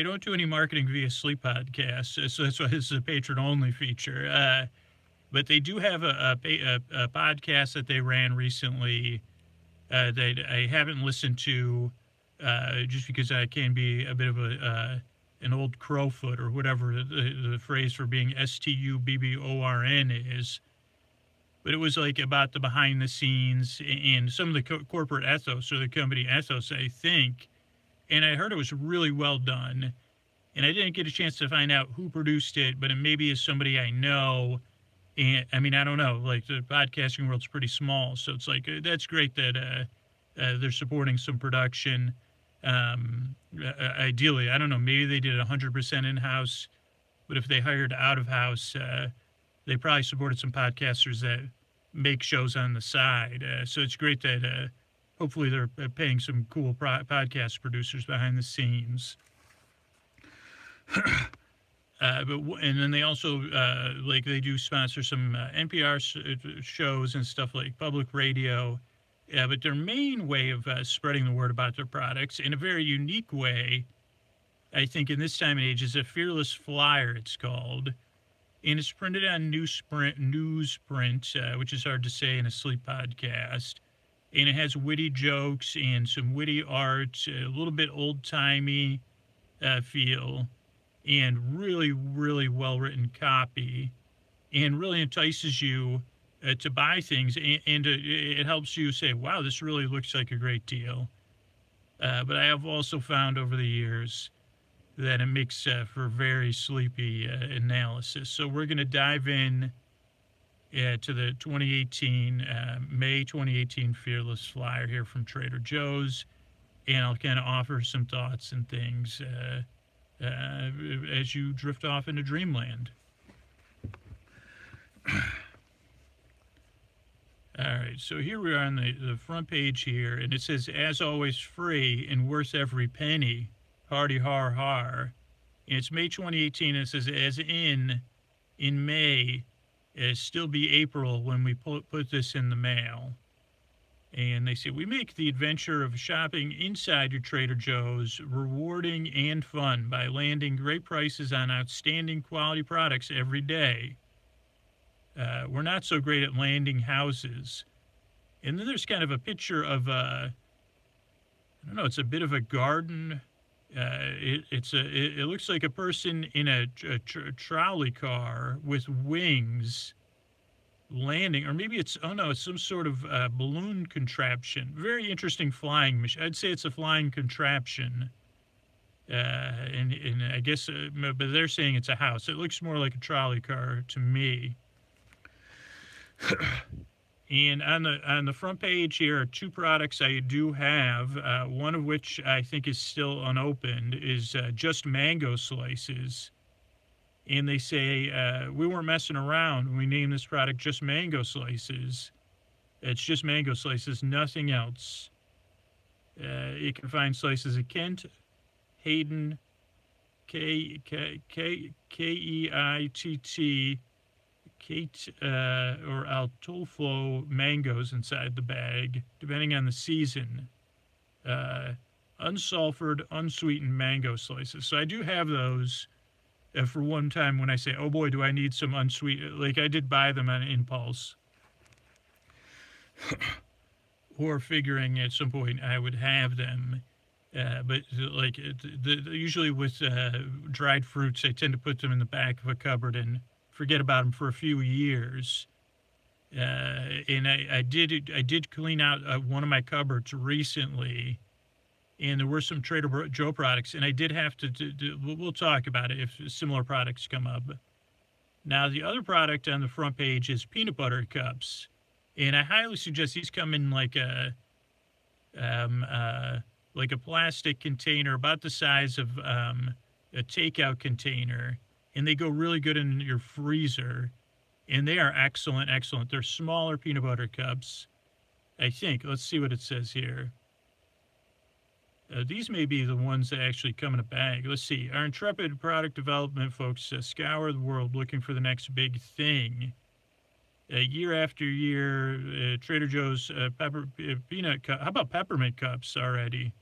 don't do any marketing via sleep podcasts, so that's why this is a patron-only feature. But they do have a podcast that they ran recently that I haven't listened to just because I can be a bit of an old crowfoot or whatever the phrase for being STUBBORN is. But it was like about the behind the scenes and some of the corporate ethos or the company ethos, I think. And I heard it was really well done. And I didn't get a chance to find out who produced it, but it maybe is somebody I know. And I mean, I don't know, like the podcasting world's pretty small. So it's like, that's great that they're supporting some production. Ideally, I don't know, maybe they did 100% in-house, but if they hired out of house, they probably supported some podcasters that make shows on the side. So it's great that hopefully they're paying some cool podcast producers behind the scenes. And then they also, like they do sponsor some NPR shows and stuff like public radio. But their main way of spreading the word about their products in a very unique way, I think in this time and age, is a fearless flyer, it's called. And it's printed on newsprint, which is hard to say in a sleep podcast. And it has witty jokes and some witty art, a little bit old-timey. feel, and really, really well-written copy, and really entices you to buy things, and it helps you say, wow, this really looks like a great deal. But I have also found over the years that it makes for very sleepy analysis. So we're going to dive in to the 2018, May 2018 Fearless Flyer here from Trader Joe's, and I'll kind of offer some thoughts and things as you drift off into dreamland. All right, so here we are on the front page here, and it says, as always, free and worth every penny. Hardy har har. And it's May 2018, and it says, as in May, it'll still be April when we put this in the mail. And they say, we make the adventure of shopping inside your Trader Joe's rewarding and fun by landing great prices on outstanding quality products every day. We're not so great at landing houses. And then there's kind of a picture of, I don't know, it's a bit of a garden. It looks like a person in a trolley car with wings landing, or maybe it's, oh no, it's some sort of balloon contraption. Very interesting flying machine. I'd say it's a flying contraption. And I guess, but they're saying it's a house. It looks more like a trolley car to me. And on the front page here are two products I do have, one of which I think is still unopened, is just mango slices. And they say, we weren't messing around when we named this product Just Mango Slices. It's just mango slices, nothing else. You can find slices of Kent, Hayden, Keitt, Kate or Altoflo mangoes inside the bag, depending on the season. Unsulfured, unsweetened mango slices. So I do have those for one time when I say, oh boy, do I need some unsweetened. Like I did buy them on impulse. Or figuring at some point I would have them. But like usually with dried fruits, I tend to put them in the back of a cupboard and forget about them for a few years. And I did clean out one of my cupboards recently, and there were some Trader Joe products, and I did have to we'll talk about it if similar products come up. Now, the other product on the front page is peanut butter cups, and I highly suggest these come in like a plastic container about the size of a takeout container, and they go really good in your freezer, and they are excellent. They're smaller peanut butter cups, I think. Let's see what it says here. These may be the ones that actually come in a bag. Let's see. Our intrepid product development folks scour the world looking for the next big thing. Year after year, Trader Joe's peanut cup. How about peppermint cups already?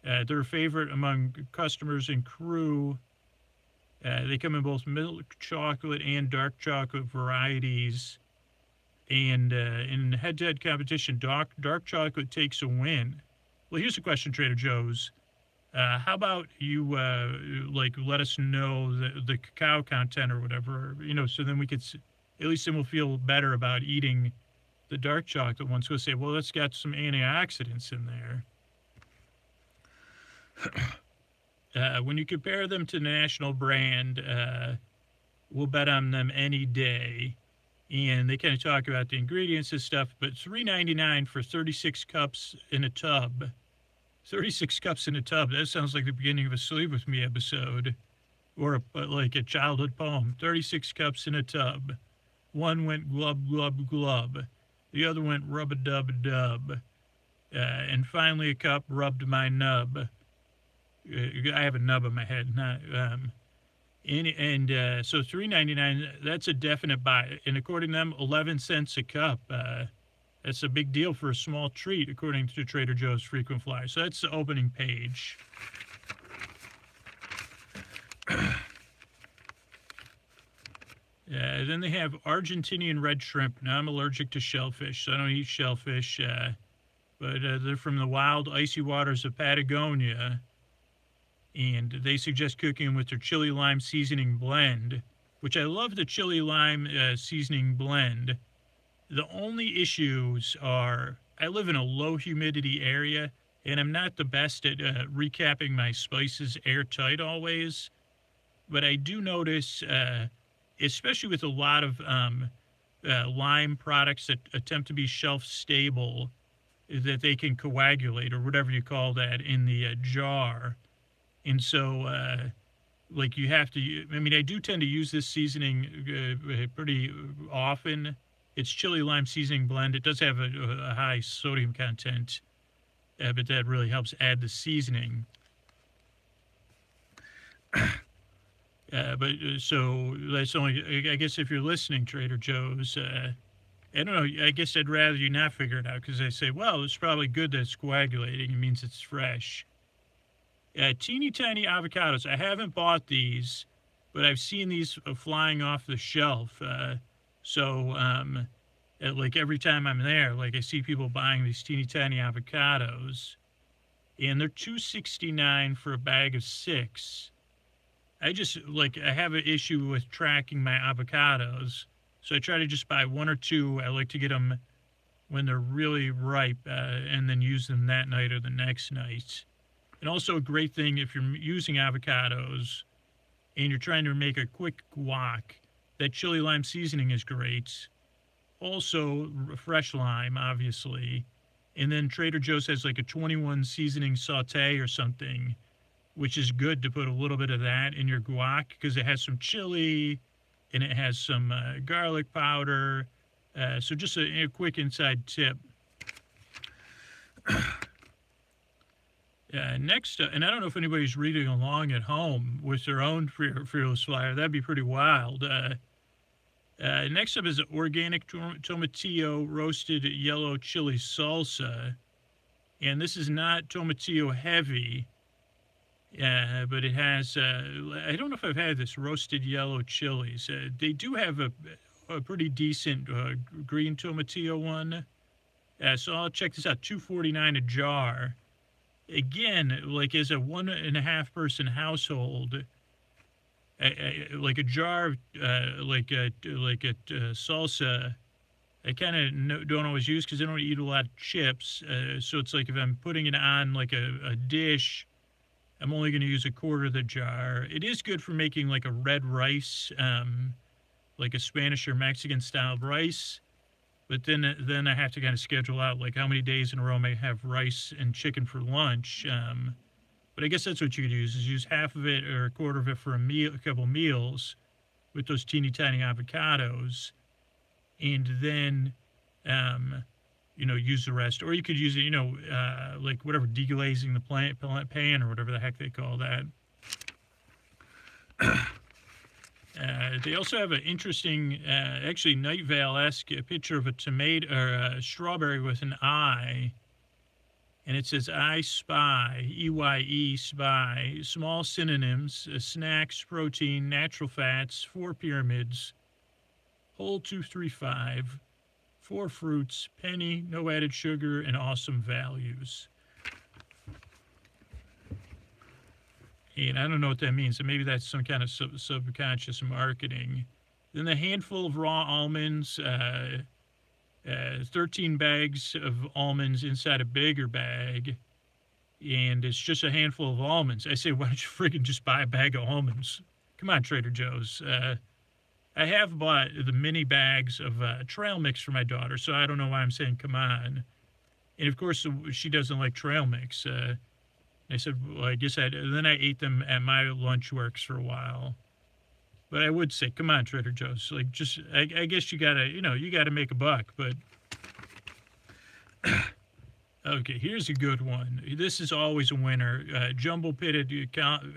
They're a favorite among customers and crew. They come in both milk chocolate and dark chocolate varieties. And in head-to-head competition, dark chocolate takes a win. Well, here's a question, Trader Joe's. How about you, let us know the cacao content or whatever, so then we could, at least then we'll feel better about eating the dark chocolate ones. We'll say, well, that's got some antioxidants in there. When you compare them to the national brand, we'll bet on them any day. And they kind of talk about the ingredients and stuff, but $3.99 for 36 cups in a tub. 36 cups in a tub. That sounds like the beginning of a Sleep With Me episode, or like a childhood poem. 36 cups in a tub. One went glub, glub, glub. The other went rub-a-dub-a-dub. And finally a cup rubbed my nub. I have a nub on my head, not... So $3.99, that's a definite buy. And according to them, 11 cents a cup. That's a big deal for a small treat, according to Trader Joe's frequent flyer. So that's the opening page. Then they have Argentinian red shrimp. Now, I'm allergic to shellfish, so I don't eat shellfish. But they're from the wild, icy waters of Patagonia. and they suggest cooking with their chili lime seasoning blend, which I love the chili lime seasoning blend. The only issues are I live in a low humidity area, and I'm not the best at recapping my spices airtight always. But I do notice, especially with a lot of lime products that attempt to be shelf stable, that they can coagulate or whatever you call that in the jar. And so, like you have to, I mean, I do tend to use this seasoning pretty often. It's chili lime seasoning blend. It does have a high sodium content, but that really helps add the seasoning. So that's only, I guess, if you're listening, Trader Joe's, I don't know. I guess I'd rather you not figure it out because they say, well, it's probably good that it's coagulating. It means it's fresh. Teeny tiny avocados. I haven't bought these, but I've seen these flying off the shelf. Like every time I'm there, like I see people buying these teeny tiny avocados, and they're $2.69 for a bag of 6. I have an issue with tracking my avocados, so I try to just buy 1 or 2. I like to get them when they're really ripe, and then use them that night or the next night. And also a great thing if you're using avocados and you're trying to make a quick guac, that chili lime seasoning is great. Also, fresh lime, obviously. And then Trader Joe's has like a 21 seasoning saute or something, which is good to put a little bit of that in your guac because it has some chili and it has some garlic powder. So just a quick inside tip. Next, and I don't know if anybody's reading along at home with their own Fearless Flyer. That'd be pretty wild. Next up is organic tomatillo roasted yellow chili salsa. And this is not tomatillo heavy, but it has, I don't know if I've had this, roasted yellow chilies. They do have a pretty decent green tomatillo one. So I'll check this out, $2.49 a jar. Again, like as a 1.5 person household, like a jar of like a salsa, I kind of don't always use because I don't eat a lot of chips. So it's like if I'm putting it on like a dish, I'm only going to use a quarter of the jar. It is good for making like a red rice, like a Spanish or Mexican style rice. But then I have to kind of schedule out like how many days in a row I may have rice and chicken for lunch. But I guess that's what you could use, is use half of it or a quarter of it for a couple meals with those teeny tiny avocados. And then, use the rest. Or you could use it, like whatever, deglazing the pan or whatever the heck they call that. They also have an interesting, actually Night Vale-esque picture of a tomato or a strawberry with an eye. And it says, I spy, E-Y-E, spy, small synonyms, snacks, protein, natural fats, 4 pyramids, whole 235, 4 fruits, penny, no added sugar, and awesome values. And I don't know what that means. So maybe that's some kind of subconscious marketing. Then the handful of raw almonds, 13 bags of almonds inside a bigger bag. And it's just a handful of almonds. I say, why don't you freaking just buy a bag of almonds? Come on, Trader Joe's. I have bought the mini bags of trail mix for my daughter, so I don't know why I'm saying come on. And of course, she doesn't like trail mix. I said, well, I guess then I ate them at my lunch works for a while. But I would say, come on, Trader Joe's. Like, just, I guess you gotta make a buck, but. Okay, here's a good one. This is always a winner. Jumbo pitted,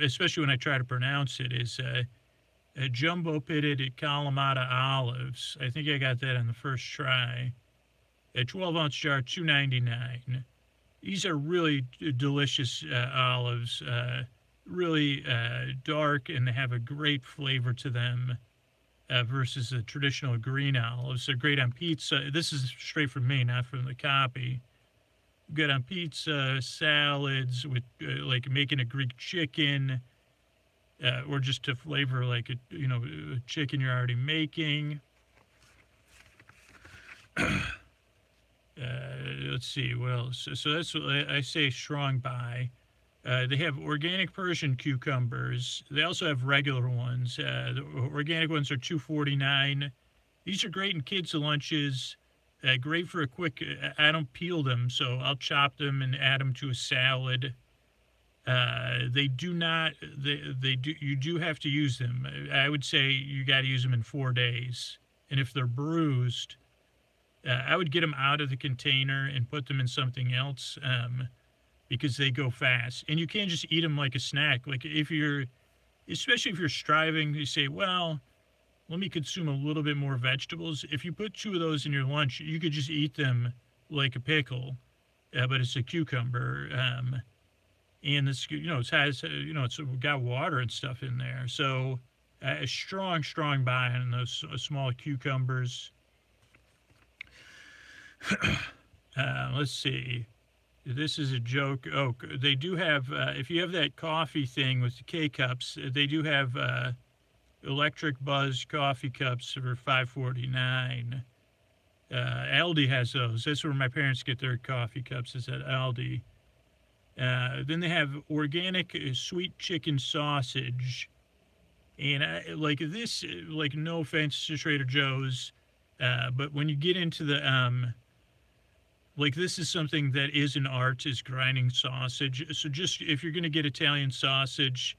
especially when I try to pronounce it, is jumbo pitted Kalamata olives. I think I got that on the first try. A 12-ounce jar, $2.99. These are really delicious olives, really dark, and they have a great flavor to them versus the traditional green olives. They're great on pizza. This is straight from me, not from the copy. good on pizza, salads, with like making a Greek chicken, or just to flavor like a chicken you're already making. Let's see what else. So that's what I say. Strong buy. They have organic Persian cucumbers. They also have regular ones. The organic ones are $2.49. These are great in kids' lunches. Great for a quick. I don't peel them, so I'll chop them and add them to a salad. They do not. They do. You do have to use them. I would say you got to use them in 4 days. And if they're bruised, I would get them out of the container and put them in something else. Because they go fast, and you can't just eat them like a snack. Like especially if you're striving, you say, well, let me consume a little bit more vegetables. If you put 2 of those in your lunch, you could just eat them like a pickle, but it's a cucumber, and it's it's got water and stuff in there. So a strong buy on those small cucumbers. Let's see. This is a joke. Oh, they do have, if you have that coffee thing with the K-cups, they do have electric buzz coffee cups for $5.49. Aldi has those. That's where my parents get their coffee cups, is at Aldi. Then they have organic sweet chicken sausage. And like this, like no offense to Trader Joe's, but when you get into the... like this is something that is an art, is grinding sausage. So just if you're going to get Italian sausage,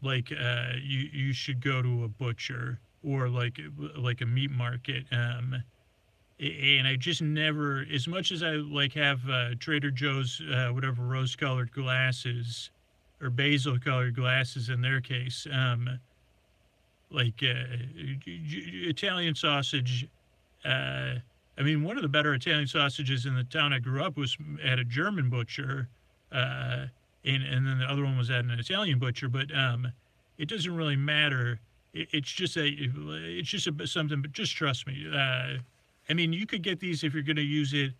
you should go to a butcher or like a meat market. And I just never, as much as I like have Trader Joe's whatever rose-colored glasses or basil-colored glasses in their case, Italian sausage. I mean, one of the better Italian sausages in the town I grew up was at a German butcher, and then the other one was at an Italian butcher. But it doesn't really matter. It's just something. But just trust me. I mean, you could get these if you're going to use it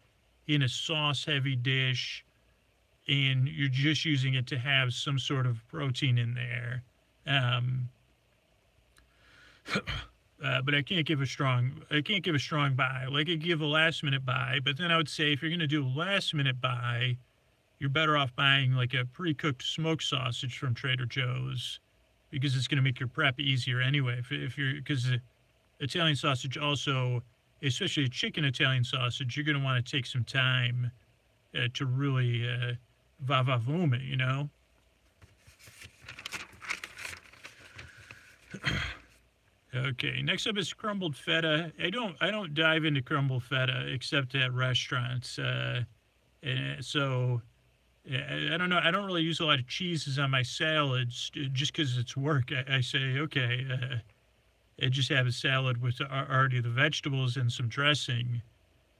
in a sauce-heavy dish, and you're just using it to have some sort of protein in there. But I can't give a strong buy. Like I give a last minute buy, but then I would say if you're going to do a last minute buy, you're better off buying like a pre-cooked smoked sausage from Trader Joe's, because it's going to make your prep easier anyway. Because Italian sausage also, especially chicken Italian sausage, you're going to want to take some time to really va-va-voom it, you know? Okay, next up is crumbled feta. I don't dive into crumbled feta except at restaurants. So I don't know. I don't really use a lot of cheeses on my salads just because it's work. I say, okay, I just have a salad with already the vegetables and some dressing.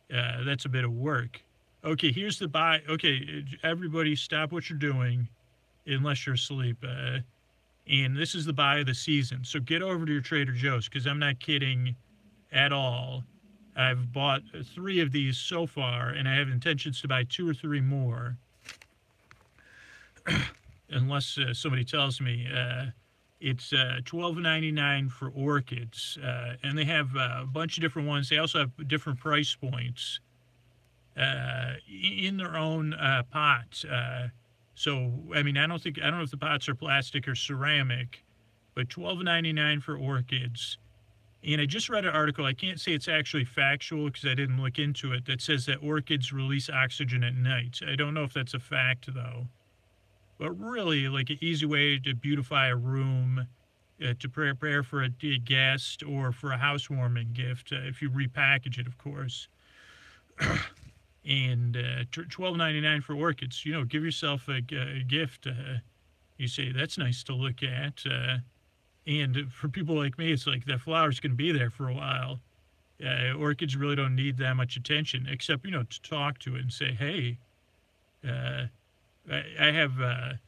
That's a bit of work. Okay, here's the buy. Okay, everybody stop what you're doing unless you're asleep. And this is the buy of the season. So get over to your Trader Joe's, because I'm not kidding at all. I've bought 3 of these so far, and I have intentions to buy 2 or 3 more. Unless somebody tells me. It's $12.99 for orchids. And they have a bunch of different ones. They also have different price points in their own pots. So, I mean, I don't know if the pots are plastic or ceramic, but $12.99 for orchids. And I just read an article, I can't say it's actually factual because I didn't look into it, that says that orchids release oxygen at night. I don't know if that's a fact, though. But really, like an easy way to beautify a room, to prepare for a guest or for a housewarming gift, if you repackage it, of course. And $12.99 for orchids. You know, give yourself a gift. You say, that's nice to look at. And for people like me, it's like that flower's going to be there for a while. Orchids really don't need that much attention, except, you know, to talk to it and say, hey, I have a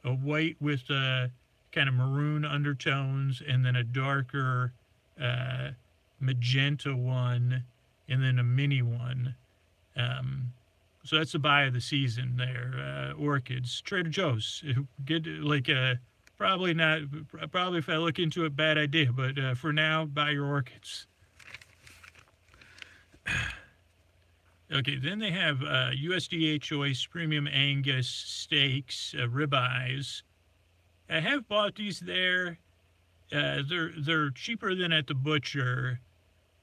white with kind of maroon undertones, and then a darker magenta one, and then a mini one. So that's the buy of the season there. Orchids, Trader Joe's. Get like probably not. Probably if I look into it, bad idea. But for now, buy your orchids. Okay, then they have USDA choice premium Angus steaks, ribeyes. I have bought these there. They're cheaper than at the butcher.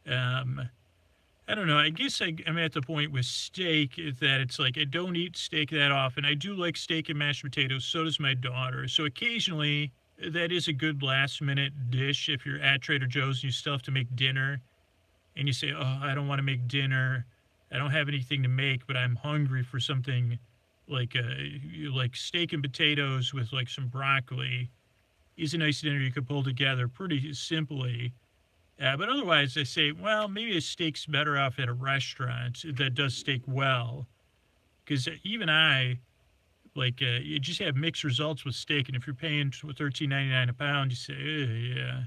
I don't know. I guess I'm at the point with steak that it's like I don't eat steak that often. I do like steak and mashed potatoes. So does my daughter. So occasionally that is a good last minute dish if you're at Trader Joe's and you still have to make dinner and you say, oh, I don't want to make dinner. I don't have anything to make, but I'm hungry for something like steak and potatoes with like some broccoli. Is a nice dinner you could pull together pretty simply. But otherwise, I say, well, maybe a steak's better off at a restaurant that does steak well. Because even I, you just have mixed results with steak. And if you're paying $13.99 a pound, you say, yeah.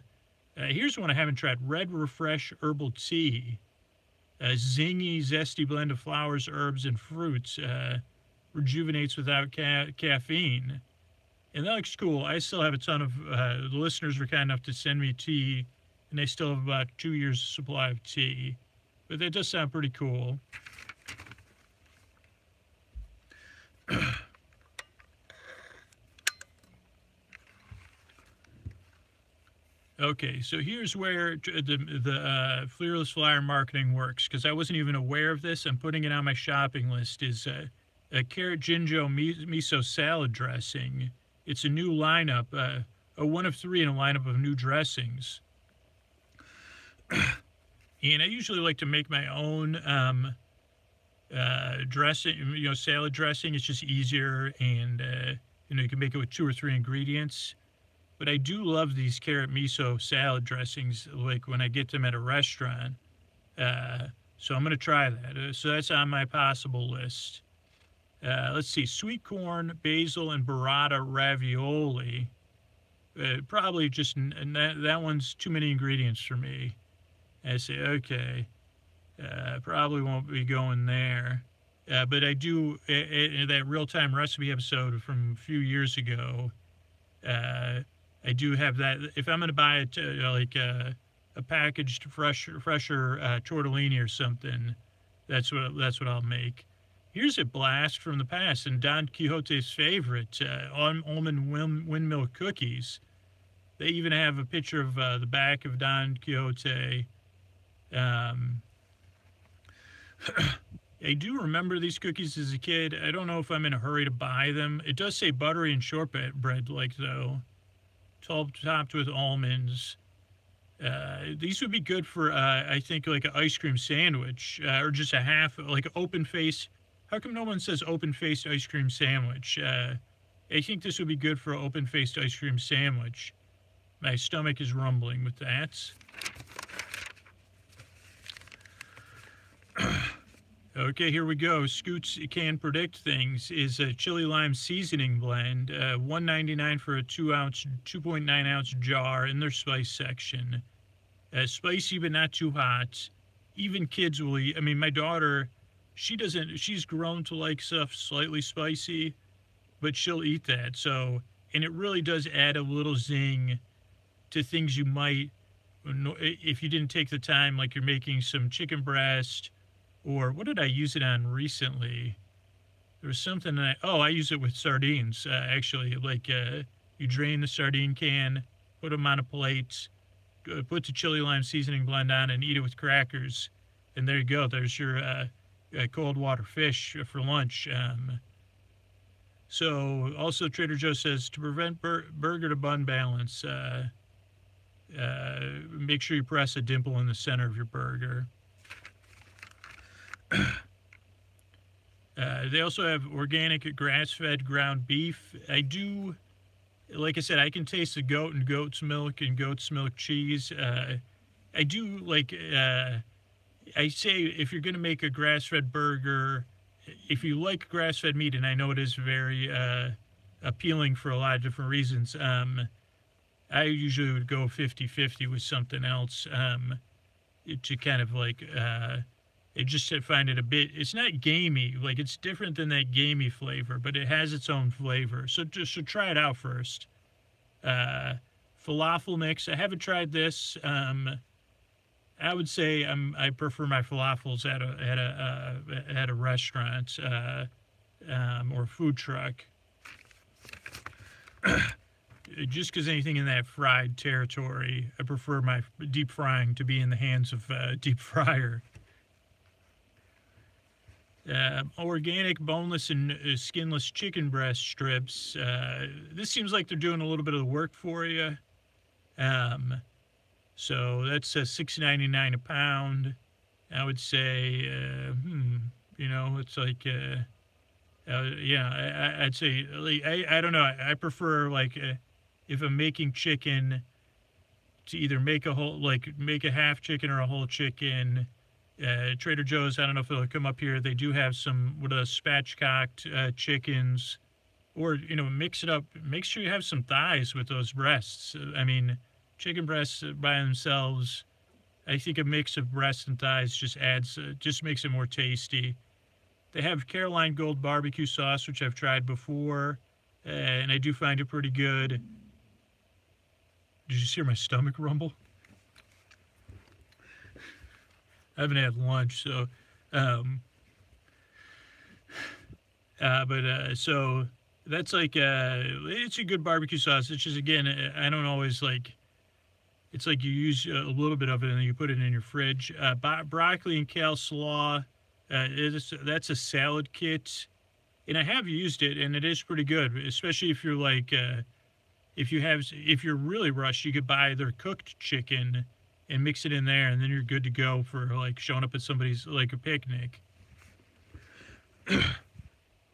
Here's one I haven't tried. Red Refresh Herbal Tea. A zingy, zesty blend of flowers, herbs, and fruits. Rejuvenates without caffeine. And that looks cool. I still have a ton of, the listeners were kind enough to send me tea, and they still have about 2 years' supply of tea. But that does sound pretty cool. Okay, so here's where the Fearless Flyer marketing works, because I wasn't even aware of this. I'm putting it on my shopping list, is a carrot ginkgo miso salad dressing. It's a new lineup, a one of three in a lineup of new dressings. And I usually like to make my own dressing, salad dressing. It's just easier, and you can make it with 2 or 3 ingredients. But I do love these carrot miso salad dressings, like when I get them at a restaurant. So I'm going to try that. So that's on my possible list. Let's see, sweet corn, basil, and burrata ravioli. Probably just, that one's too many ingredients for me. I say, okay, probably won't be going there. But I do, that real-time recipe episode from a few years ago, I do have that. If I'm going to buy a packaged fresher tortellini or something, that's what I'll make. Here's a blast from the past and Don Quixote's favorite, almond windmill cookies. They even have a picture of the back of Don Quixote. I do remember these cookies as a kid. I don't know if I'm in a hurry to buy them. It does say buttery and shortbread, though. Topped with almonds. These would be good for, I think, like an ice cream sandwich, or just a half, like open face. How come no one says open-faced ice cream sandwich? I think this would be good for an open-faced ice cream sandwich. My stomach is rumbling with that. Okay, here we go. Scoots Can Predict Things is a chili lime seasoning blend, $1.99 for a 2.9 ounce jar in their spice section. Spicy but not too hot. Even kids will eat. I mean, my daughter, she's grown to like stuff slightly spicy, but she'll eat that. So, and it really does add a little zing to things you might, if you didn't take the time, like you're making some chicken breast. Or what did I use it on recently? There was something I use it with sardines, actually. Like you drain the sardine can, put them on a plate, put the chili lime seasoning blend on, and eat it with crackers. And there you go. There's your cold water fish for lunch. So also Trader Joe says to prevent burger to bun balance, make sure you press a dimple in the center of your burger. They also have organic grass-fed ground beef. I do, like I said, I can taste the goat and goat's milk and goat's milk cheese. I do like, I say if you're going to make a grass-fed burger, if you like grass-fed meat, and I know it is very appealing for a lot of different reasons, I usually would go 50-50 with something else to kind of like I just find it a bit, it's not gamey. Like, it's different than that gamey flavor, but it has its own flavor. So try it out first. Falafel mix. I haven't tried this. I would say I prefer my falafels at a restaurant or food truck. Just because anything in that fried territory, I prefer my deep frying to be in the hands of a deep fryer. Organic, boneless, and skinless chicken breast strips. This seems like they're doing a little bit of the work for you. So that's $6.99 a pound. I would say, it's like, I'd say, I don't know. I prefer, like, if I'm making chicken, to either make a half chicken or a whole chicken. Trader Joe's, I don't know if it'll come up here. They do have some spatchcocked chickens, or mix it up. Make sure you have some thighs with those breasts. I mean, chicken breasts by themselves, I think a mix of breasts and thighs just makes it more tasty. They have Caroline Gold barbecue sauce, which I've tried before, and I do find it pretty good. Did you just hear my stomach rumble? I haven't had lunch, so, so that's like, it's a good barbecue sauce. It's just, again, I don't always like, it's like you use a little bit of it and then you put it in your fridge. Broccoli and kale slaw, that's a salad kit, and I have used it, and it is pretty good, especially if you're like, if you're really rushed, you could buy their cooked chicken and mix it in there, and then you're good to go for like showing up at somebody's, like, a picnic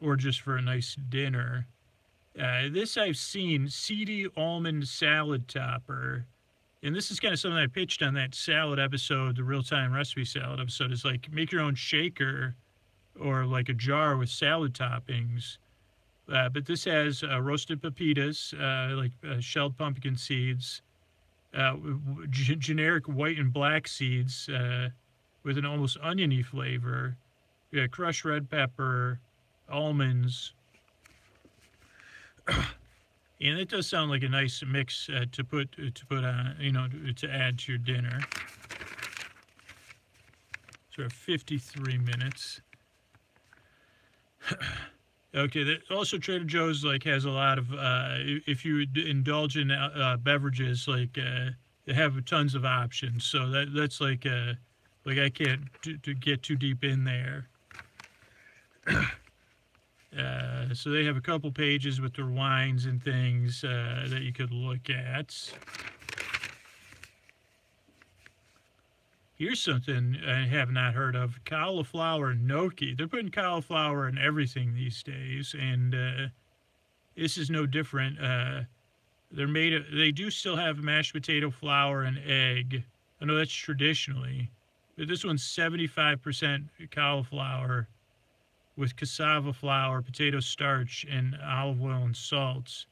or just for a nice dinner. This I've seen, seedy almond salad topper, and this is kind of something I pitched on that salad episode, the real-time recipe salad episode, is like make your own shaker or like a jar with salad toppings. But this has roasted pepitas, shelled pumpkin seeds, generic white and black seeds with an almost oniony flavor, crushed red pepper, almonds, and it does sound like a nice mix to put on, to add to your dinner. So 53 minutes. Okay, also Trader Joe's has a lot of, if you indulge in beverages, they have tons of options. So that's I can't get too deep in there. So they have a couple pages with their wines and things that you could look at. Here's something I have not heard of: cauliflower gnocchi. They're putting cauliflower in everything these days, and this is no different. They do still have mashed potato, flour, and egg. I know that's traditionally, but this one's 75% cauliflower with cassava flour, potato starch, and olive oil and salt.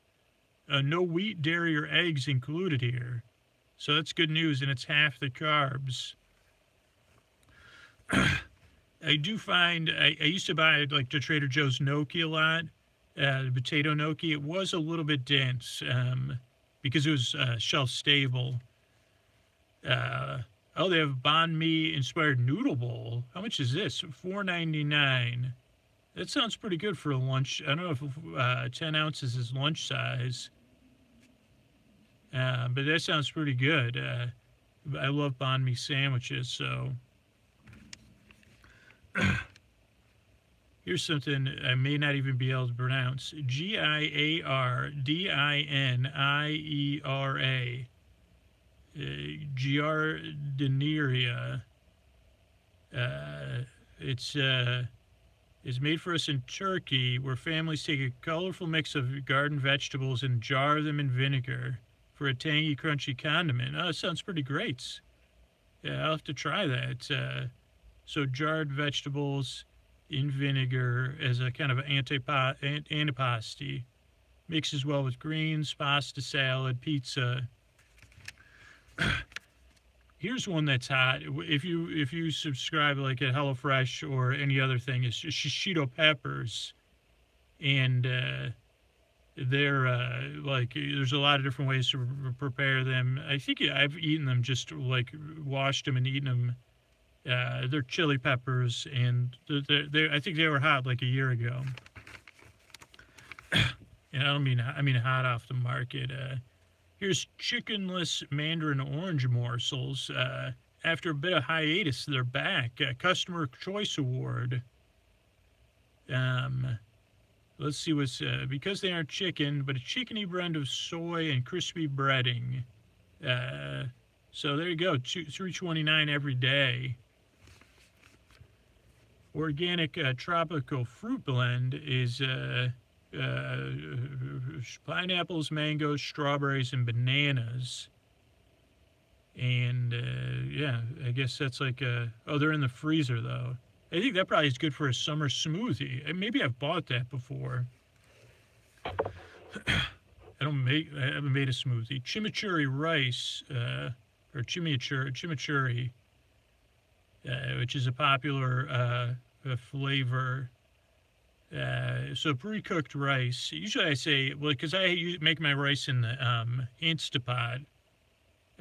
No wheat, dairy, or eggs included here. So that's good news, and it's half the carbs. I do find, I used to buy the Trader Joe's gnocchi a lot, the potato gnocchi. It was a little bit dense because it was shelf stable. They have banh mi inspired noodle bowl. How much is this? $4.99. That sounds pretty good for a lunch. I don't know if 10 ounces is lunch size, but that sounds pretty good. I love banh mi sandwiches, so. Here's something I may not even be able to pronounce. Giardiniera. Giardineria. It's made for us in Turkey, where families take a colorful mix of garden vegetables and jar them in vinegar for a tangy, crunchy condiment. Oh, it sounds pretty great. Yeah, I'll have to try that. So jarred vegetables in vinegar as a kind of antipasti. Mixes well with greens, pasta, salad, pizza. Here's one that's hot. If you subscribe like at HelloFresh or any other thing, it's shishito peppers, and they're like there's a lot of different ways to prepare them. I think I've eaten them just like washed them and eaten them. They're chili peppers, and I think they were hot like a year ago. And I mean hot off the market. Here's chickenless mandarin orange morsels. After a bit of hiatus, they're back. Customer Choice Award. Let's see what's because they aren't chicken, but a chickeny blend of soy and crispy breading. So there you go, $3.29 every day. Organic tropical fruit blend is pineapples, mangoes, strawberries, and bananas. And yeah, I guess that's like oh, they're in the freezer though. I think that probably is good for a summer smoothie. Maybe I've bought that before. I haven't made a smoothie. Chimichurri rice, or chimichurri, which is a popular flavor. So pre-cooked rice. Usually I say, well, because I make my rice in the Instapot.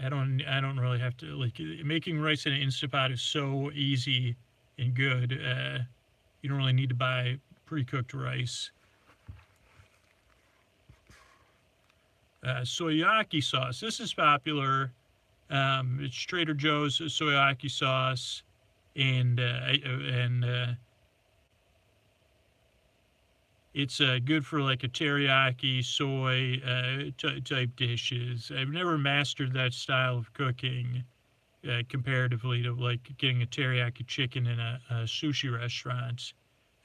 I don't really have to, like, making rice in an Instapot is so easy and good. You don't really need to buy pre-cooked rice. Soyaki sauce. This is popular. It's Trader Joe's soyaki sauce, and it's good for like a teriyaki soy type dishes. I've never mastered that style of cooking comparatively to like getting a teriyaki chicken in a sushi restaurant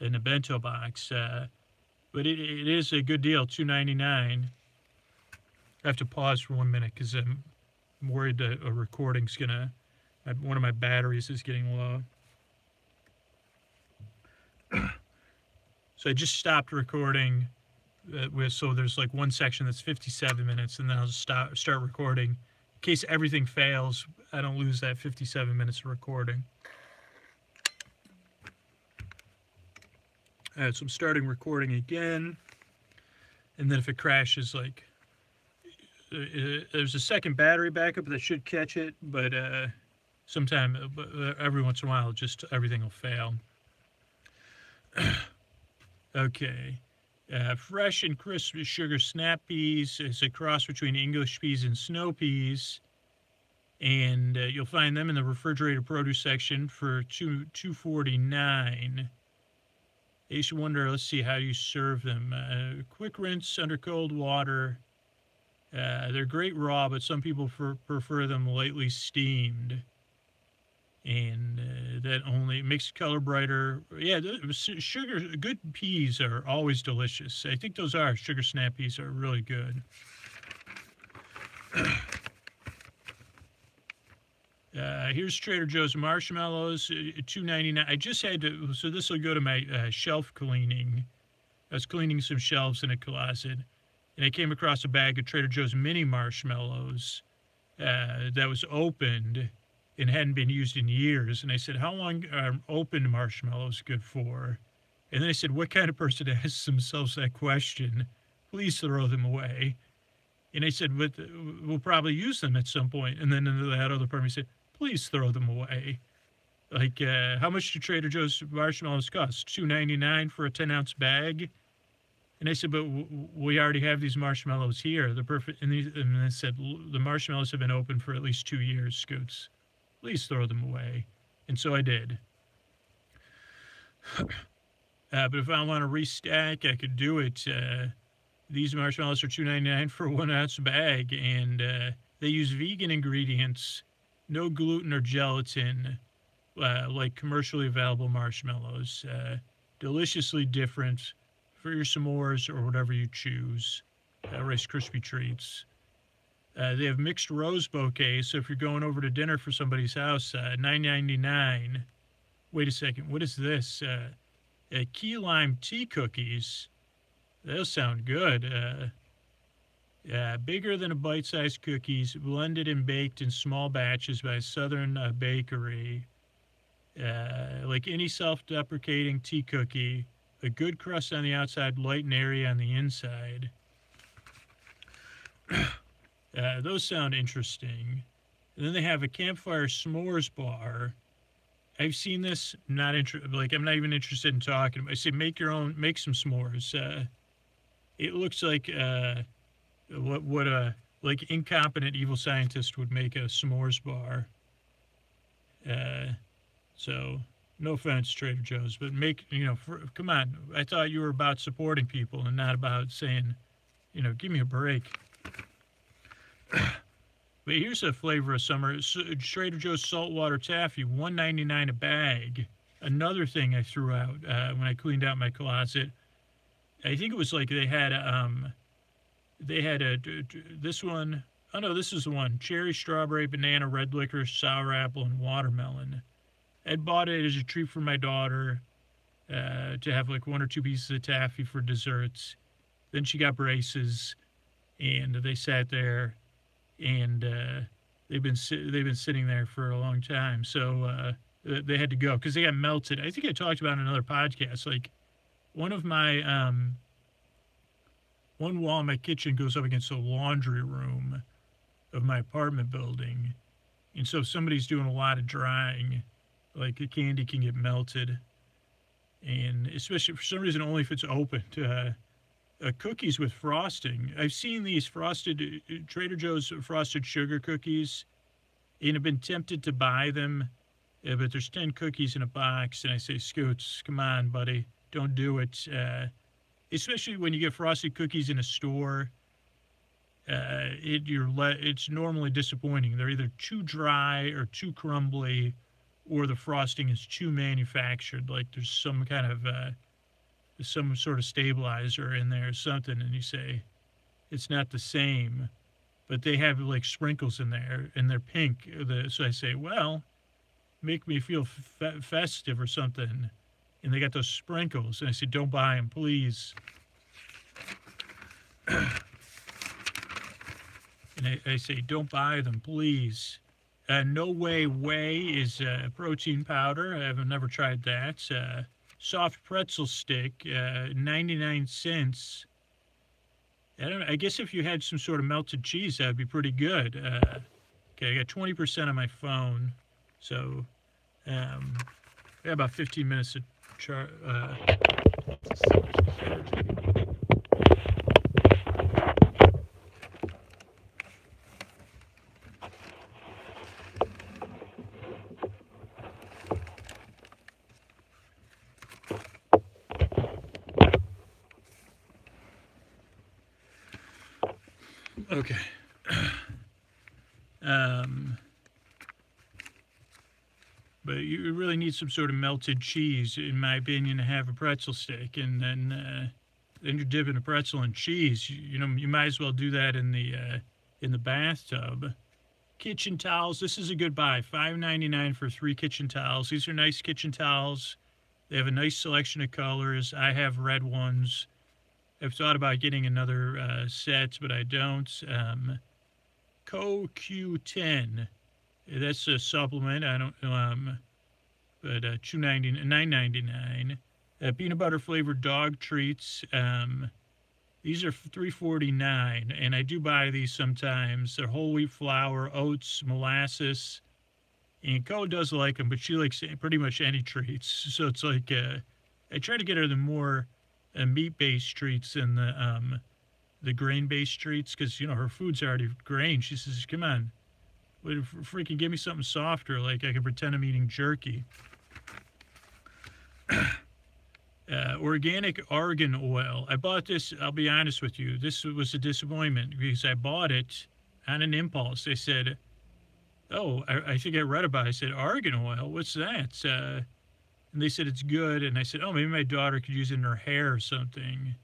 in a bento box. But it is a good deal, $2.99. I have to pause for 1 minute because I'm worried that a recording's gonna, one of my batteries is getting low. So I just stopped recording so there's like one section that's 57 minutes, and then I'll just start recording. In case everything fails, I don't lose that 57 minutes of recording. All right, so I'm starting recording again. And then if it crashes, like, there's a second battery backup that should catch it, but every once in a while, just everything will fail. Okay. Fresh and crisp sugar snap peas. It's a cross between English peas and snow peas. And you'll find them in the refrigerator produce section for $2.49. You should wonder, let's see, how you serve them. Quick rinse under cold water. They're great raw, but some people prefer them lightly steamed. And that only makes color brighter. Yeah, sugar, good peas are always delicious. I think those sugar snap peas are really good. Here's Trader Joe's marshmallows, $2.99. I just had to, so this will go to my shelf cleaning. I was cleaning some shelves in a closet, and I came across a bag of Trader Joe's mini marshmallows that was opened and hadn't been used in years. And I said, how long are open marshmallows good for? And then I said, what kind of person asks themselves that question? Please throw them away. And I said, but we'll probably use them at some point. And then that other person said, please throw them away. Like, how much do Trader Joe's marshmallows cost? $2.99 for a 10-ounce bag? And I said, but we already have these marshmallows here. They're perfect. And they said, the marshmallows have been open for at least 2 years, Scoots. Please throw them away. And so I did. But if I want to restack, I could do it. These marshmallows are $2.99 for a 1-ounce bag, and they use vegan ingredients, no gluten or gelatin, like commercially available marshmallows. Deliciously different for your s'mores or whatever you choose. Rice Krispie treats. They have mixed rose bouquets, so if you're going over to dinner for somebody's house, $9.99. Wait a second, what is this? Key lime tea cookies. Those sound good. bigger than a bite-sized cookies, blended and baked in small batches by a southern bakery. Like any self-deprecating tea cookie, a good crust on the outside, light and airy on the inside. Those sound interesting. And then they have a campfire s'mores bar. I've seen this. I'm not even interested in talking about it. I say make some s'mores. It looks like what a like incompetent evil scientist would make a s'mores bar. So no offense, Trader Joe's, but come on. I thought you were about supporting people and not about saying, give me a break. But here's a flavor of summer. Trader Joe's saltwater taffy, $1.99 a bag. Another thing I threw out when I cleaned out my closet. I think it was like they had this one. Oh no, this is the one: cherry, strawberry, banana, red licorice, sour apple, and watermelon. I bought it as a treat for my daughter to have like 1 or 2 pieces of taffy for desserts. Then she got braces, and they sat there. And they've been sitting there for a long time, so they had to go because they got melted. I think I talked about it in another podcast. Like one of my one wall in my kitchen goes up against the laundry room of my apartment building, and so if somebody's doing a lot of drying, like the candy can get melted, and especially for some reason only if it's open to. Cookies with frosting. I've seen these frosted Trader Joe's frosted sugar cookies, and have been tempted to buy them, but there's 10 cookies in a box, and I say, Scoots, come on, buddy, don't do it. Especially when you get frosted cookies in a store, it's normally disappointing. They're either too dry or too crumbly, or the frosting is too manufactured. Like there's some kind of some sort of stabilizer in there or something, and you say it's not the same, but they have like sprinkles in there and they're pink. So I say, well, make me feel festive or something, and they got those sprinkles, and I say, don't buy them, please. And I say, don't buy them, please. No Way Whey is protein powder. I've never tried that. Soft pretzel stick, 99 cents. I don't know. I guess if you had some sort of melted cheese, that would be pretty good. Okay, I got 20% on my phone, so I got about 15 minutes to charge. Okay. But you really need some sort of melted cheese, in my opinion, to have a pretzel stick, and then you're dipping a pretzel in cheese. You might as well do that in the bathtub. Kitchen towels. This is a good buy. $5.99 for 3 kitchen towels. These are nice kitchen towels. They have a nice selection of colors. I have red ones. I've thought about getting another set, but I don't. CoQ10. That's a supplement. I don't know, but $9.99. Peanut butter flavored dog treats. These are $3.49, and I do buy these sometimes. They're whole wheat flour, oats, molasses, and Co does like them, but she likes pretty much any treats. So it's like I try to get her the more meat-based treats than the grain-based treats, because her food's already grain. She says, "Come on, freaking give me something softer, like I can pretend I'm eating jerky." Organic argan oil. I bought this. I'll be honest with you. This was a disappointment because I bought it on an impulse. They said, "Oh, I think I read about it." I said, "Argan oil? What's that?" And they said it's good. And I said, "Oh, maybe my daughter could use it in her hair or something."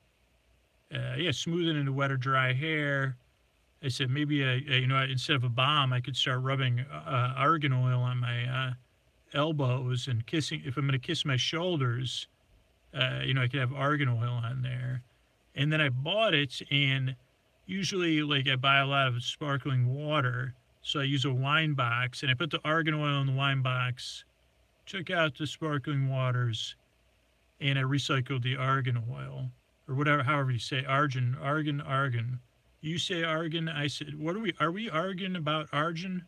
Yeah, smoothing into wet or dry hair. I said maybe instead of a balm, I could start rubbing argan oil on my elbows and kissing. If I'm going to kiss my shoulders, I could have argan oil on there. And then I bought it, and usually, like, I buy a lot of sparkling water, so I use a wine box, and I put the argan oil in the wine box, took out the sparkling waters, and I recycled the argan oil, or whatever, however you say argan. You say argan, I said, what are we arguing about argan?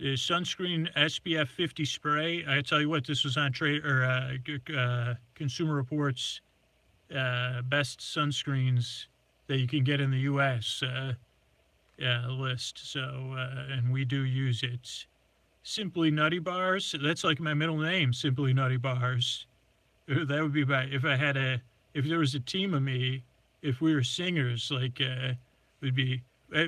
Sunscreen SPF 50 spray. I tell you what, this was on Consumer Reports best sunscreens that you can get in the U.S. List. So, and we do use it. Simply Nutty Bars. That's like my middle name, Simply Nutty Bars. That would be if there was a team of me, if we were singers, like, would be,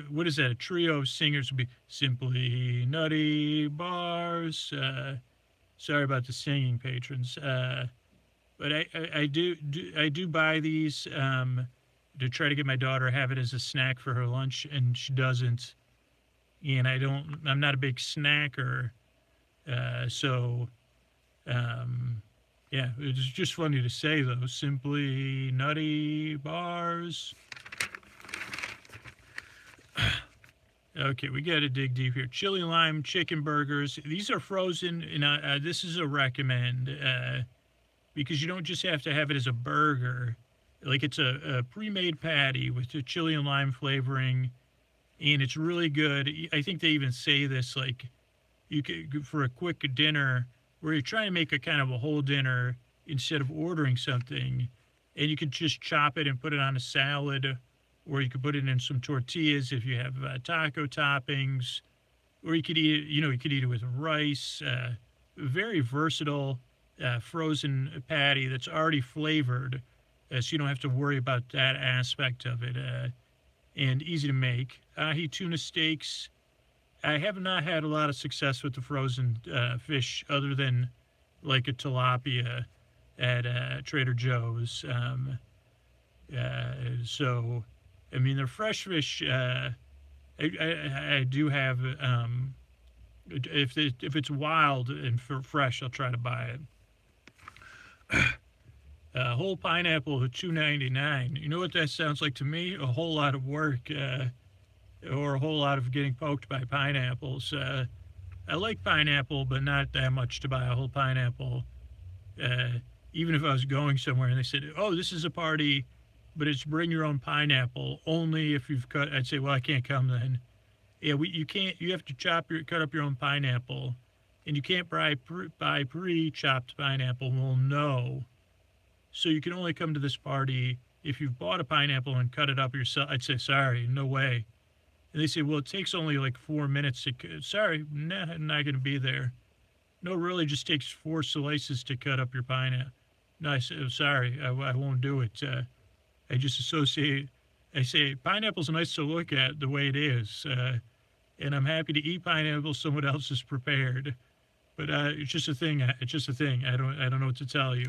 what is that? A trio of singers would be Simply Nutty Bars. Sorry about the singing, patrons. But I do buy these to try to get my daughter, have it as a snack for her lunch, and she doesn't. And I'm not a big snacker, yeah, it's just funny to say, though. Simply Nutty Bars. Okay, we got to dig deep here. Chili lime chicken burgers. These are frozen, and this is a recommend because you don't just have to have it as a burger. Like, it's a pre-made patty with the chili and lime flavoring, and it's really good. I think they even say this, like, you could, for a quick dinner where you're trying to make a kind of a whole dinner instead of ordering something, and you could just chop it and put it on a salad, or you could put it in some tortillas if you have taco toppings, or you could eat it, you could eat it with rice. Very versatile frozen patty that's already flavored, so you don't have to worry about that aspect of it, and easy to make. Ahi tuna steaks. I have not had a lot of success with the frozen fish other than like a tilapia at Trader Joe's. So, I mean, they're fresh fish. I do have, if it's wild and fresh, I'll try to buy it. Whole pineapple at $2.99. You know what that sounds like to me? A whole lot of work. Or a whole lot of getting poked by pineapples. I like pineapple, but not that much to buy a whole pineapple. Even if I was going somewhere and they said, "Oh, this is a party, but it's bring your own pineapple only if you've cut," I'd say, "Well, I can't come then." Yeah, you can't. You have to cut up your own pineapple, and you can't buy pre-chopped pineapple. Well, no. So you can only come to this party if you've bought a pineapple and cut it up yourself. I'd say, sorry, no way. And they say, well, it takes only like 4 minutes to, sorry, nah, I'm not going to be there. No, it really just takes 4 slices to cut up your pineapple. No, I say, sorry, I won't do it. I just I say, pineapple's nice to look at the way it is. And I'm happy to eat pineapple someone else has prepared. But it's just a thing. It's just a thing. I don't know what to tell you.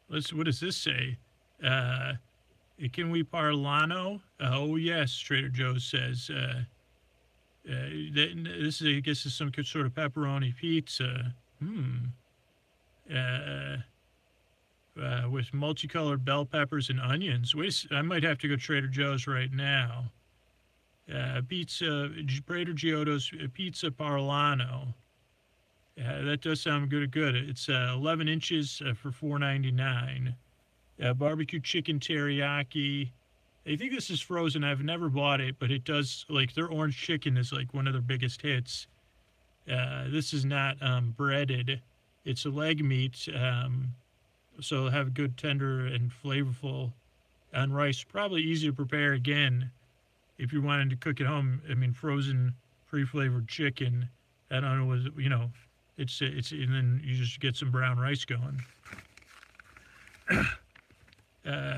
What does this say? Can we parlano? Oh, yes, Trader Joe's says. This is, I guess, is some sort of pepperoni pizza. With multicolored bell peppers and onions. Wait, I might have to go to Trader Joe's right now. Pizza, Trader Giotto's Pizza Parlano. That does sound good. It's 11 inches for $4.99. Barbecue chicken teriyaki. I think this is frozen. I've never bought it, but it does, like, their orange chicken is like one of their biggest hits. This is not breaded. It's a leg meat, so it'll have good, tender, and flavorful on rice. Probably easy to prepare again if you're wanting to cook at home. I mean, frozen, pre-flavored chicken. I don't know what, it's, and then you just get some brown rice going.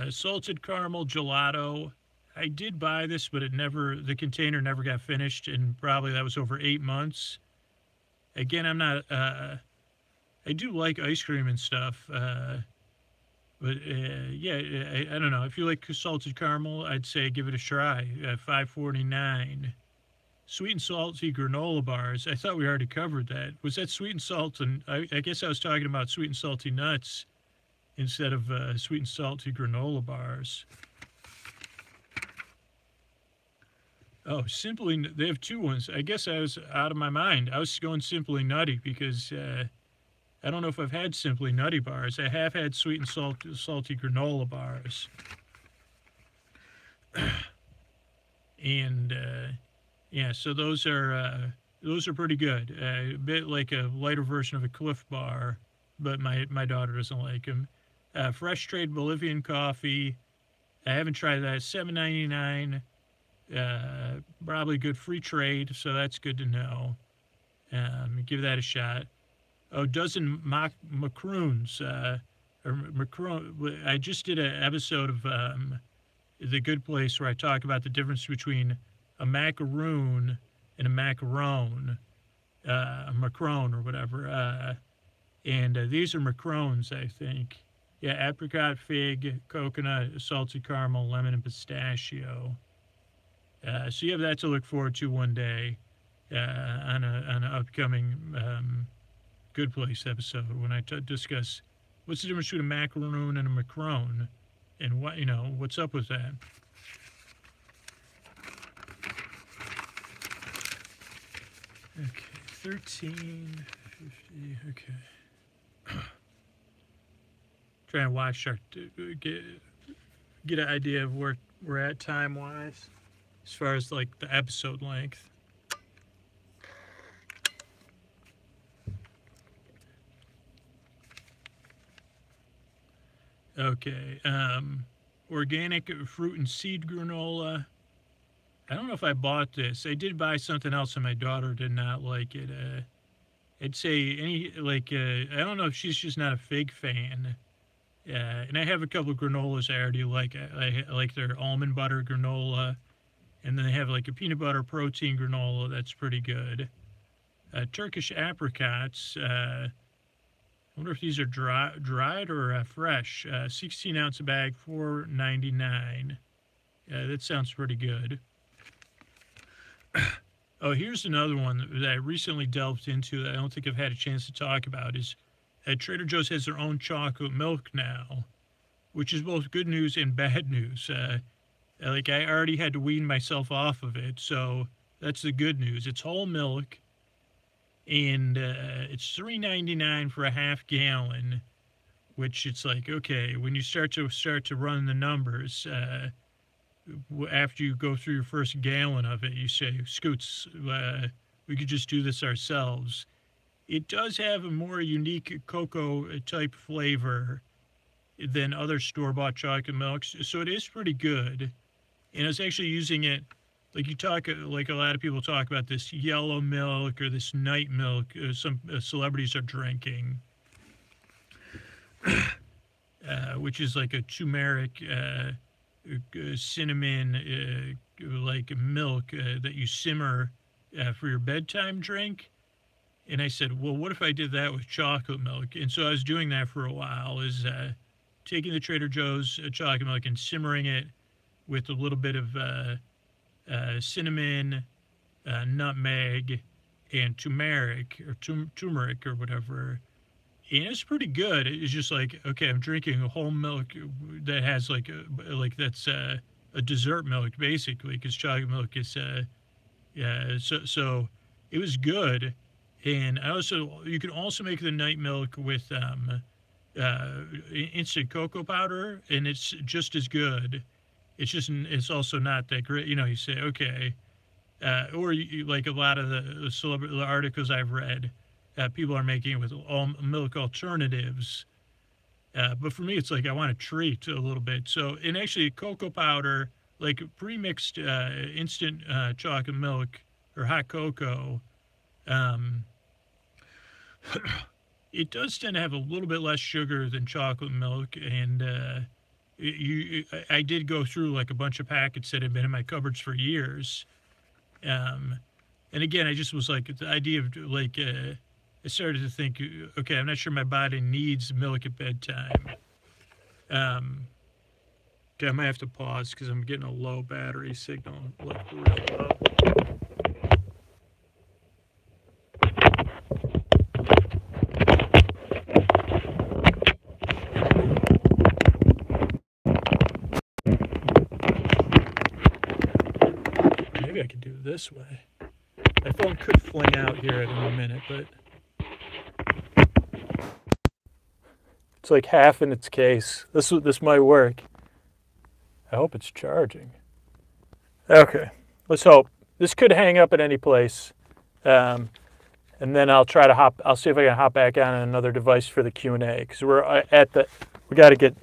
Salted caramel gelato. I did buy this, but the container never got finished, and probably that was over 8 months. Again, I'm not, I do like ice cream and stuff, but yeah, I don't know. If you like salted caramel, I'd say give it a try. $5.49. sweet and salty granola bars. I thought we already covered that. Was that sweet and salt? And I guess I was talking about sweet and salty nuts instead of sweet and salty granola bars. Oh, Simply, they have two ones. I guess I was out of my mind. I was going Simply Nutty because I don't know if I've had Simply Nutty bars. I have had sweet and salty granola bars. And yeah, so those are pretty good. A bit like a lighter version of a Cliff Bar, but my daughter doesn't like them. Fresh Trade Bolivian coffee. I haven't tried that. $7.99. Probably good free trade, so that's good to know. Give that a shot. Oh, dozen macaroons. I just did an episode of The Good Place where I talk about the difference between a macaroon and a macaron, macron or whatever. And these are macarons, I think. Yeah, apricot, fig, coconut, salty caramel, lemon, and pistachio. So you have that to look forward to one day on an upcoming Good Place episode when I discuss what's the difference between a macaroon and a macron, and what's up with that. Okay, 13:50. Okay. Trying to watch our get an idea of where we're at time wise, as far as like the episode length. Okay, organic fruit and seed granola. I don't know if I bought this. I did buy something else, and my daughter did not like it. I'd say I don't know if she's just not a fig fan. And I have a couple of granolas I already like. I like their almond butter granola, and then they have like a peanut butter protein granola that's pretty good. Turkish apricots. I wonder if these are dried or fresh. 16-ounce bag, $4.99. That sounds pretty good. Oh, here's another one that I recently delved into that I don't think I've had a chance to talk about. Is Trader Joe's has their own chocolate milk now, which is both good news and bad news. Like I already had to wean myself off of it, so that's the good news. It's whole milk, and it's $3.99 for a half gallon, which it's like, okay, when you start to run the numbers, after you go through your first gallon of it, you say, Scoots, we could just do this ourselves. It does have a more unique cocoa type flavor than other store-bought chocolate milks, so it is pretty good. And I was actually using it, like like a lot of people talk about this yellow milk or this night milk some celebrities are drinking, which is like a turmeric, cinnamon, like milk that you simmer for your bedtime drink. And I said, well, what if I did that with chocolate milk? And so I was doing that for a while, is taking the Trader Joe's chocolate milk and simmering it with a little bit of cinnamon, nutmeg, and turmeric or whatever. And it's pretty good. It's just like, okay, I'm drinking a whole milk that has that's a dessert milk basically, because chocolate milk is so it was good. And you can also make the night milk with instant cocoa powder, and it's just as good. It's also not that great. You say, okay, or you, like a lot of the articles I've read, people are making it with all milk alternatives. But for me, it's like I want a treat a little bit. So, and actually cocoa powder, like pre-mixed instant chocolate milk or hot cocoa, it does tend to have a little bit less sugar than chocolate milk. And I did go through like a bunch of packets that had been in my cupboards for years. And again, I just was like, the idea of like, I started to think, okay, I'm not sure my body needs milk at bedtime. Okay, I might have to pause because I'm getting a low battery signal, like real low. maybe I could do it this way. My phone could fling out here at any minute, but it's like half in its case. This might work. I hope it's charging. Okay, let's hope. This could hang up at any place. And then I'll try to I'll see if I can hop back on another device for the Q&A, because we got to get,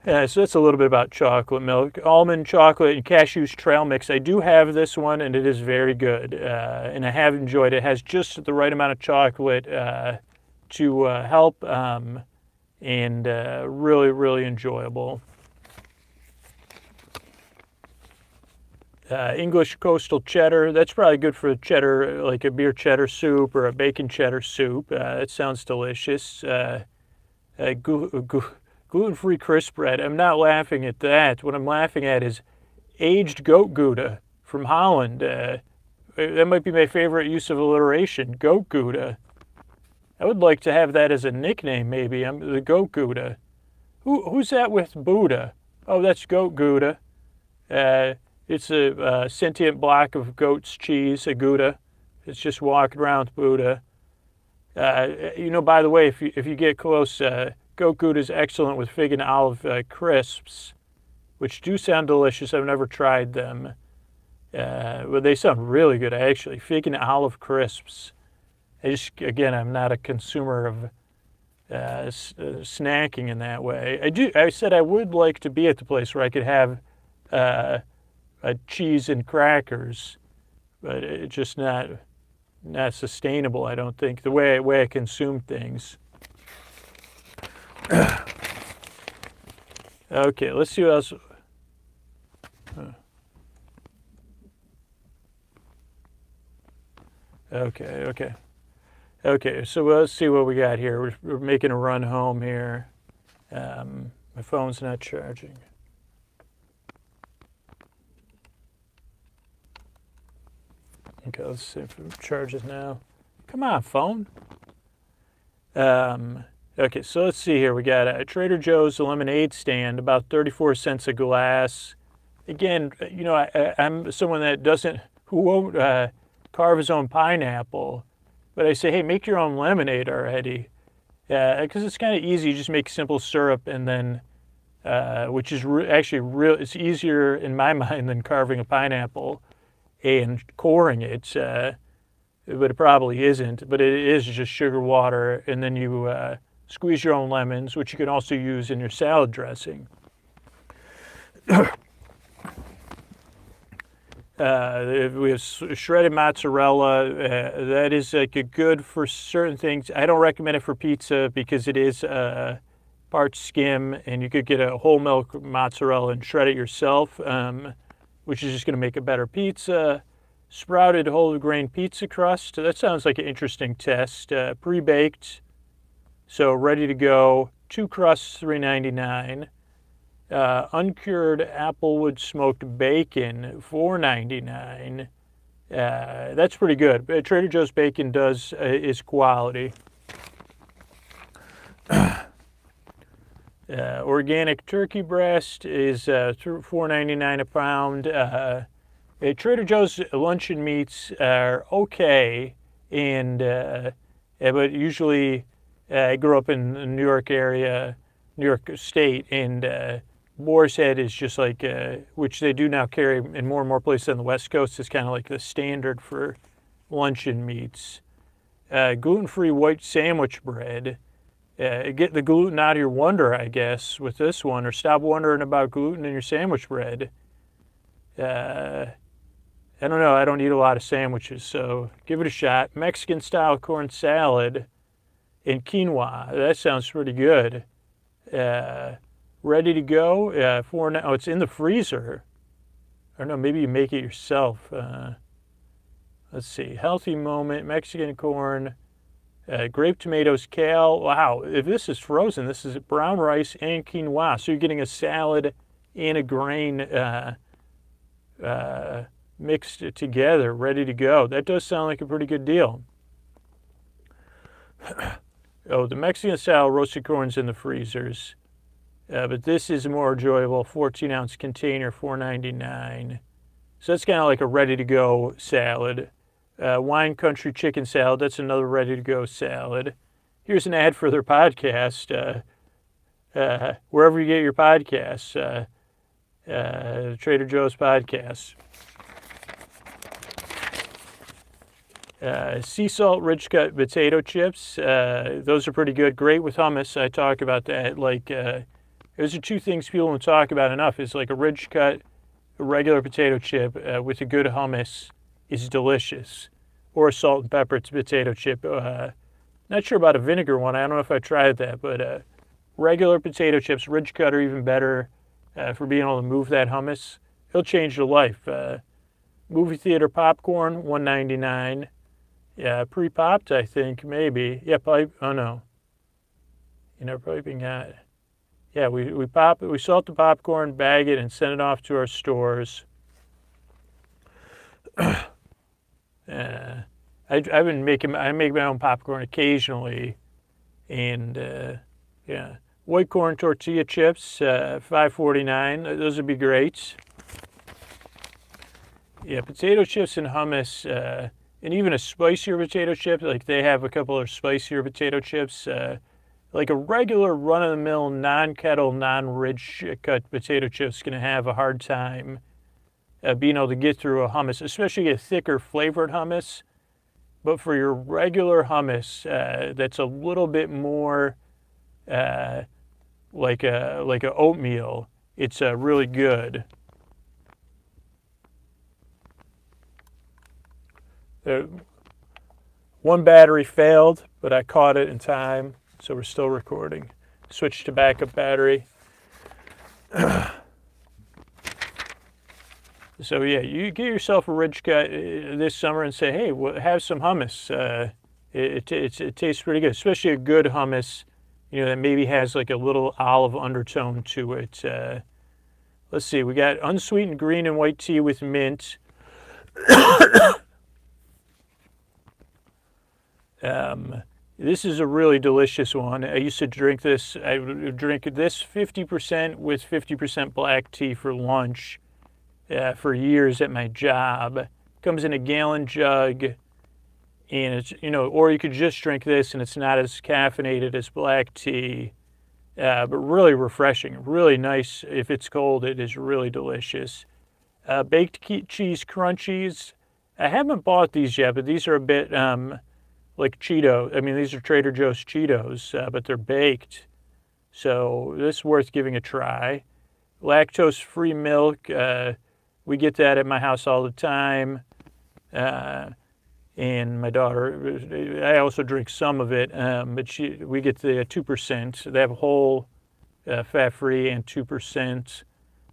so that's a little bit about chocolate milk. Almond chocolate and cashews trail mix. I do have this one, and it is very good, and I have enjoyed it. It has just the right amount of chocolate to help, and really, really enjoyable. English coastal cheddar, that's probably good for cheddar, like a beer cheddar soup or a bacon cheddar soup. It sounds delicious. Gluten-free crisp bread, I'm not laughing at that. What I'm laughing at is aged goat Gouda from Holland. That might be my favorite use of alliteration, goat Gouda. I would like to have that as a nickname, maybe. I'm the goat Gouda. Who's that with Buddha? Oh, that's goat Gouda. It's a sentient block of goat's cheese, a Gouda. It's just walking around with Buddha. By the way, if you get close, goat Gouda is excellent with fig and olive crisps, which do sound delicious. I've never tried them, but they sound really good, actually. Fig and olive crisps. I'm not a consumer of snacking in that way. I said I would like to be at the place where I could have cheese and crackers, but it's just not sustainable, I don't think, the way I consume things. Okay, let's see what else. Okay, so let's see what we got here. We're making a run home here. My phone's not charging. Okay, let's see if it charges now. Come on, phone. Okay, so let's see here. We got a Trader Joe's lemonade stand, about 34 cents a glass. Again, I'm someone who won't carve his own pineapple, but I say, hey, make your own lemonade already, because it's kind of easy. You just make simple syrup, and then, which is it's easier in my mind than carving a pineapple and coring it, but it probably isn't. But it is just sugar, water, and then you squeeze your own lemons, which you can also use in your salad dressing. We have shredded mozzarella. That is good for certain things. I don't recommend it for pizza because it is part skim, and you could get a whole milk mozzarella and shred it yourself, which is just going to make a better pizza. Sprouted whole grain pizza crust. That sounds like an interesting test. Pre-baked, so ready to go. 2 crusts, $3.99. Uncured applewood smoked bacon, $4.99. That's pretty good. Trader Joe's bacon is quality. Organic turkey breast is $4.99 a pound. Trader Joe's luncheon meats are okay, but usually I grew up in the New York area, New York State, and boar's head is just like, which they do now carry in more and more places on the West Coast, is kind of like the standard for luncheon meats. Gluten-free white sandwich bread. Get the gluten out of your wonder, I guess, with this one, or stop wondering about gluten in your sandwich bread. I don't know. I don't eat a lot of sandwiches, so give it a shot. Mexican-style corn salad and quinoa. That sounds pretty good. Ready to go. It's in the freezer. Or no, maybe you make it yourself. Let's see. Healthy Moment, Mexican corn, grape tomatoes, kale. Wow, if this is frozen, this is brown rice and quinoa. So you're getting a salad and a grain mixed together, ready to go. That does sound like a pretty good deal. Oh, the Mexican-style roasted corn's in the freezers. But this is more enjoyable. 14-ounce container, $4.99. So that's kind of like a ready-to-go salad. Wine Country Chicken Salad, that's another ready-to-go salad. Here's an ad for their podcast. Wherever you get your podcasts, Trader Joe's podcast. Sea salt rich cut potato chips. Those are pretty good. Great with hummus. I talk about that. Like, those are two things people don't talk about enough. Is like a rich cut, regular potato chip with a good hummus is delicious. Or a salt and pepper potato chip. Not sure about a vinegar one. I don't know if I tried that, but regular potato chips, ridge cut are even better for being able to move that hummus. It'll change your life. Movie theater popcorn, $1.99. Yeah, pre-popped, I think, maybe. Yeah, pipe. Oh no, piping hot. Yeah, we pop it. We salt the popcorn, bag it, and send it off to our stores. I make my own popcorn occasionally, and yeah, white corn tortilla chips, $5.49. Those would be great. Yeah, potato chips and hummus, and even a spicier potato chip. Like they have a couple of spicier potato chips. Like a regular run-of-the-mill, non-kettle, non-rich cut potato chip's going to have a hard time being able to get through a hummus, especially a thicker flavored hummus. But for your regular hummus, that's a little bit more like a oatmeal, it's really good. One battery failed, but I caught it in time, so we're still recording. Switch to backup battery. So yeah, you get yourself a ridge cut this summer and say, hey, have some hummus. It tastes pretty good, especially a good hummus, that maybe has like a little olive undertone to it. Let's see, we got unsweetened green and white tea with mint. This is a really delicious one. I used to drink this. I would drink this 50% with 50% black tea for lunch for years at my job. Comes in a gallon jug, and it's, or you could just drink this and it's not as caffeinated as black tea, but really refreshing, really nice. If it's cold, it is really delicious. Baked cheese crunchies. I haven't bought these yet, but these are a bit like Cheetos. I mean, these are Trader Joe's Cheetos, but they're baked. So this is worth giving a try. Lactose-free milk. We get that at my house all the time. And my daughter, I also drink some of it, but we get the 2%. They have whole, fat-free and 2%.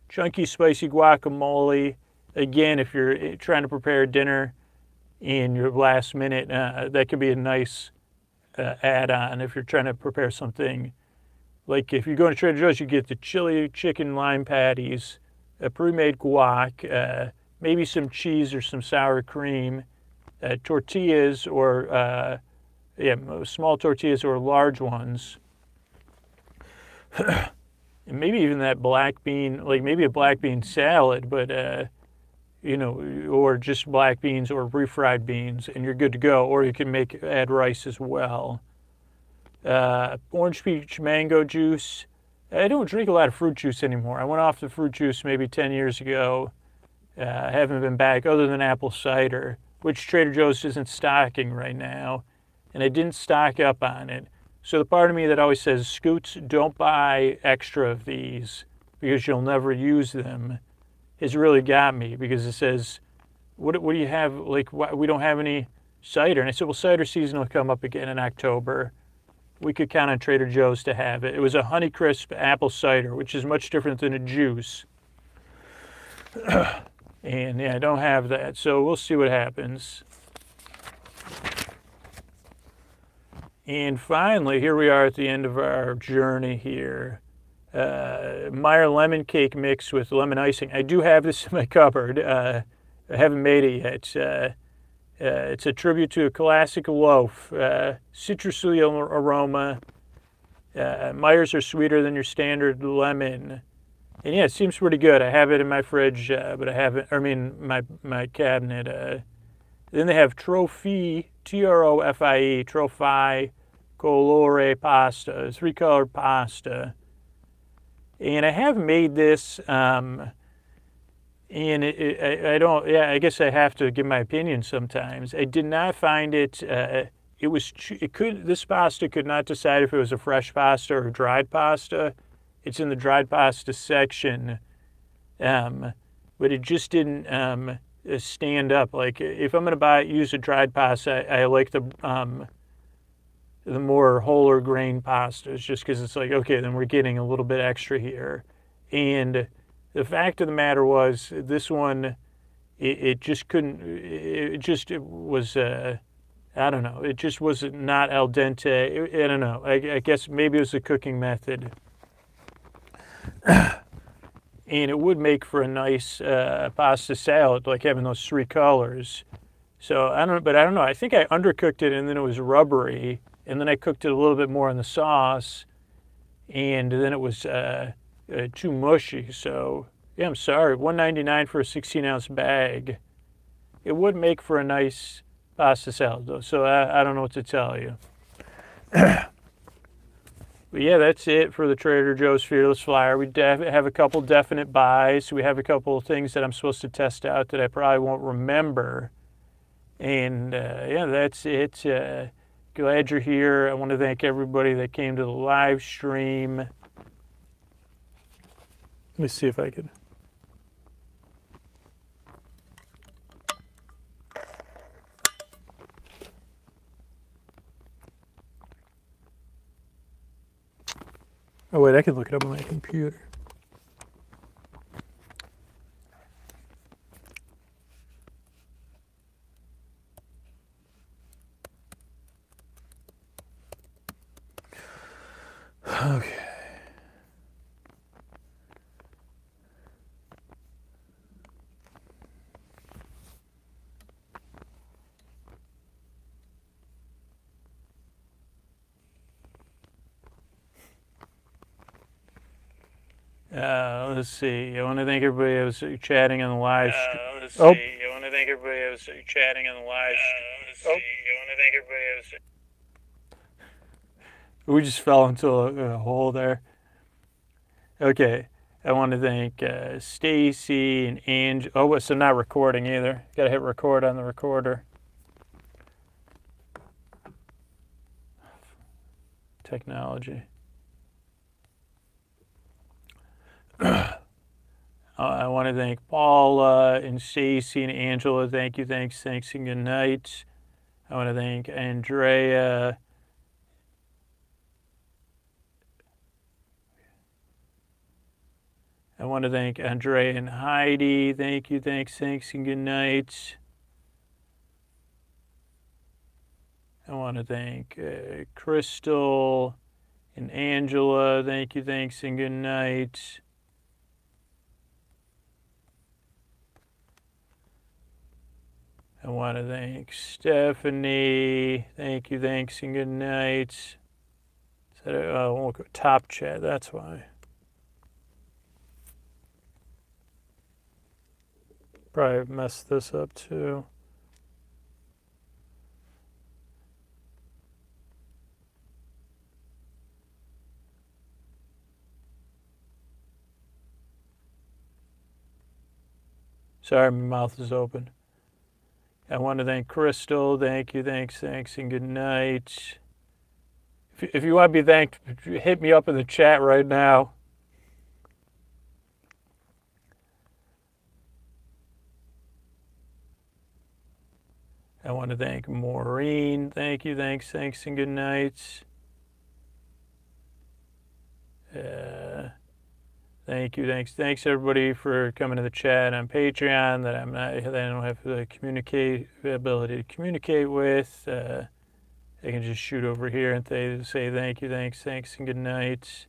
Chunky spicy guacamole. Again, if you're trying to prepare dinner in your last minute, that could be a nice add-on if you're trying to prepare something. Like if you go to Trader Joe's, you get the chili chicken lime patties, a pre-made guac, maybe some cheese or some sour cream, tortillas or small tortillas or large ones. And maybe even that black bean, like maybe a black bean salad, but or just black beans or refried beans, and you're good to go. Or you can add rice as well. Orange peach mango juice. I don't drink a lot of fruit juice anymore. I went off the fruit juice maybe 10 years ago. I haven't been back other than apple cider, which Trader Joe's isn't stocking right now, and I didn't stock up on it. So the part of me that always says, Scoots, don't buy extra of these because you'll never use them, has really got me, because it says, what do you have? Like, we don't have any cider. And I said, well, cider season will come up again in October. We could count on Trader Joe's to have it. It was a Honeycrisp apple cider, which is much different than a juice. And yeah, I don't have that, so we'll see what happens. And finally, here we are at the end of our journey here. Meyer lemon cake mix with lemon icing. I do have this in my cupboard. I haven't made it yet. It's a tribute to a classic loaf. Citrusy aroma. Meyers are sweeter than your standard lemon. And yeah, it seems pretty good. I have it in my fridge, but I haven't, I mean, my cabinet. Then they have Trophy, Trofie, Trophy Colore pasta, 3-colored pasta. And I have made this, and I don't, yeah, I guess I have to give my opinion sometimes. I did not find it, this pasta could not decide if it was a fresh pasta or dried pasta. It's in the dried pasta section, but it just didn't stand up. Like if I'm going to use a dried pasta, I like the more wholer grain pastas, just because it's like, okay, then we're getting a little bit extra here. And the fact of the matter was, this one, it just couldn't. It was. I don't know. It just was not al dente. I don't know. I guess maybe it was the cooking method. And it would make for a nice pasta salad, like having those 3 colors. So I don't know. I think I undercooked it, and then it was rubbery, and then I cooked it a little bit more in the sauce, and then it was too mushy. So yeah, I'm sorry. $1.99 for a 16-ounce bag. It would make for a nice pasta salad, though. So I don't know what to tell you. But yeah, that's it for the Trader Joe's Fearless Flyer. We have a couple definite buys. We have a couple of things that I'm supposed to test out that I probably won't remember. And yeah, that's it. Glad you're here. I want to thank everybody that came to the live stream. Let me see if I can. Oh, wait, I can look it up on my computer. Okay. Let's see. I want to thank everybody that was chatting on the live stream. Let's see. I want to thank everybody that was chatting on the live stream. Let's see. I want to thank everybody that was. We just fell into a hole there. Okay. I want to thank Stacy and Ange. Oh, so not recording either. Got to hit record on the recorder. Technology. I want to thank Paula and Stacy and Angela. Thank you, thanks, and good night. I want to thank Andrea. I want to thank Andrea and Heidi. Thank you, thanks, and good night. I want to thank Crystal and Angela. Thank you, thanks, and good night. I want to thank Stephanie. Thank you, thanks, and good night. I won't go top chat, that's why. Probably messed this up too. Sorry, my mouth is open. I want to thank Crystal. Thank you, thanks, and good night. If you want to be thanked, hit me up in the chat right now. I want to thank Maureen. Thank you, thanks, and good night. Thank you, thanks everybody for coming to the chat on Patreon that I don't have the ability to communicate with. I can just shoot over here and say thank you, thanks, and good night.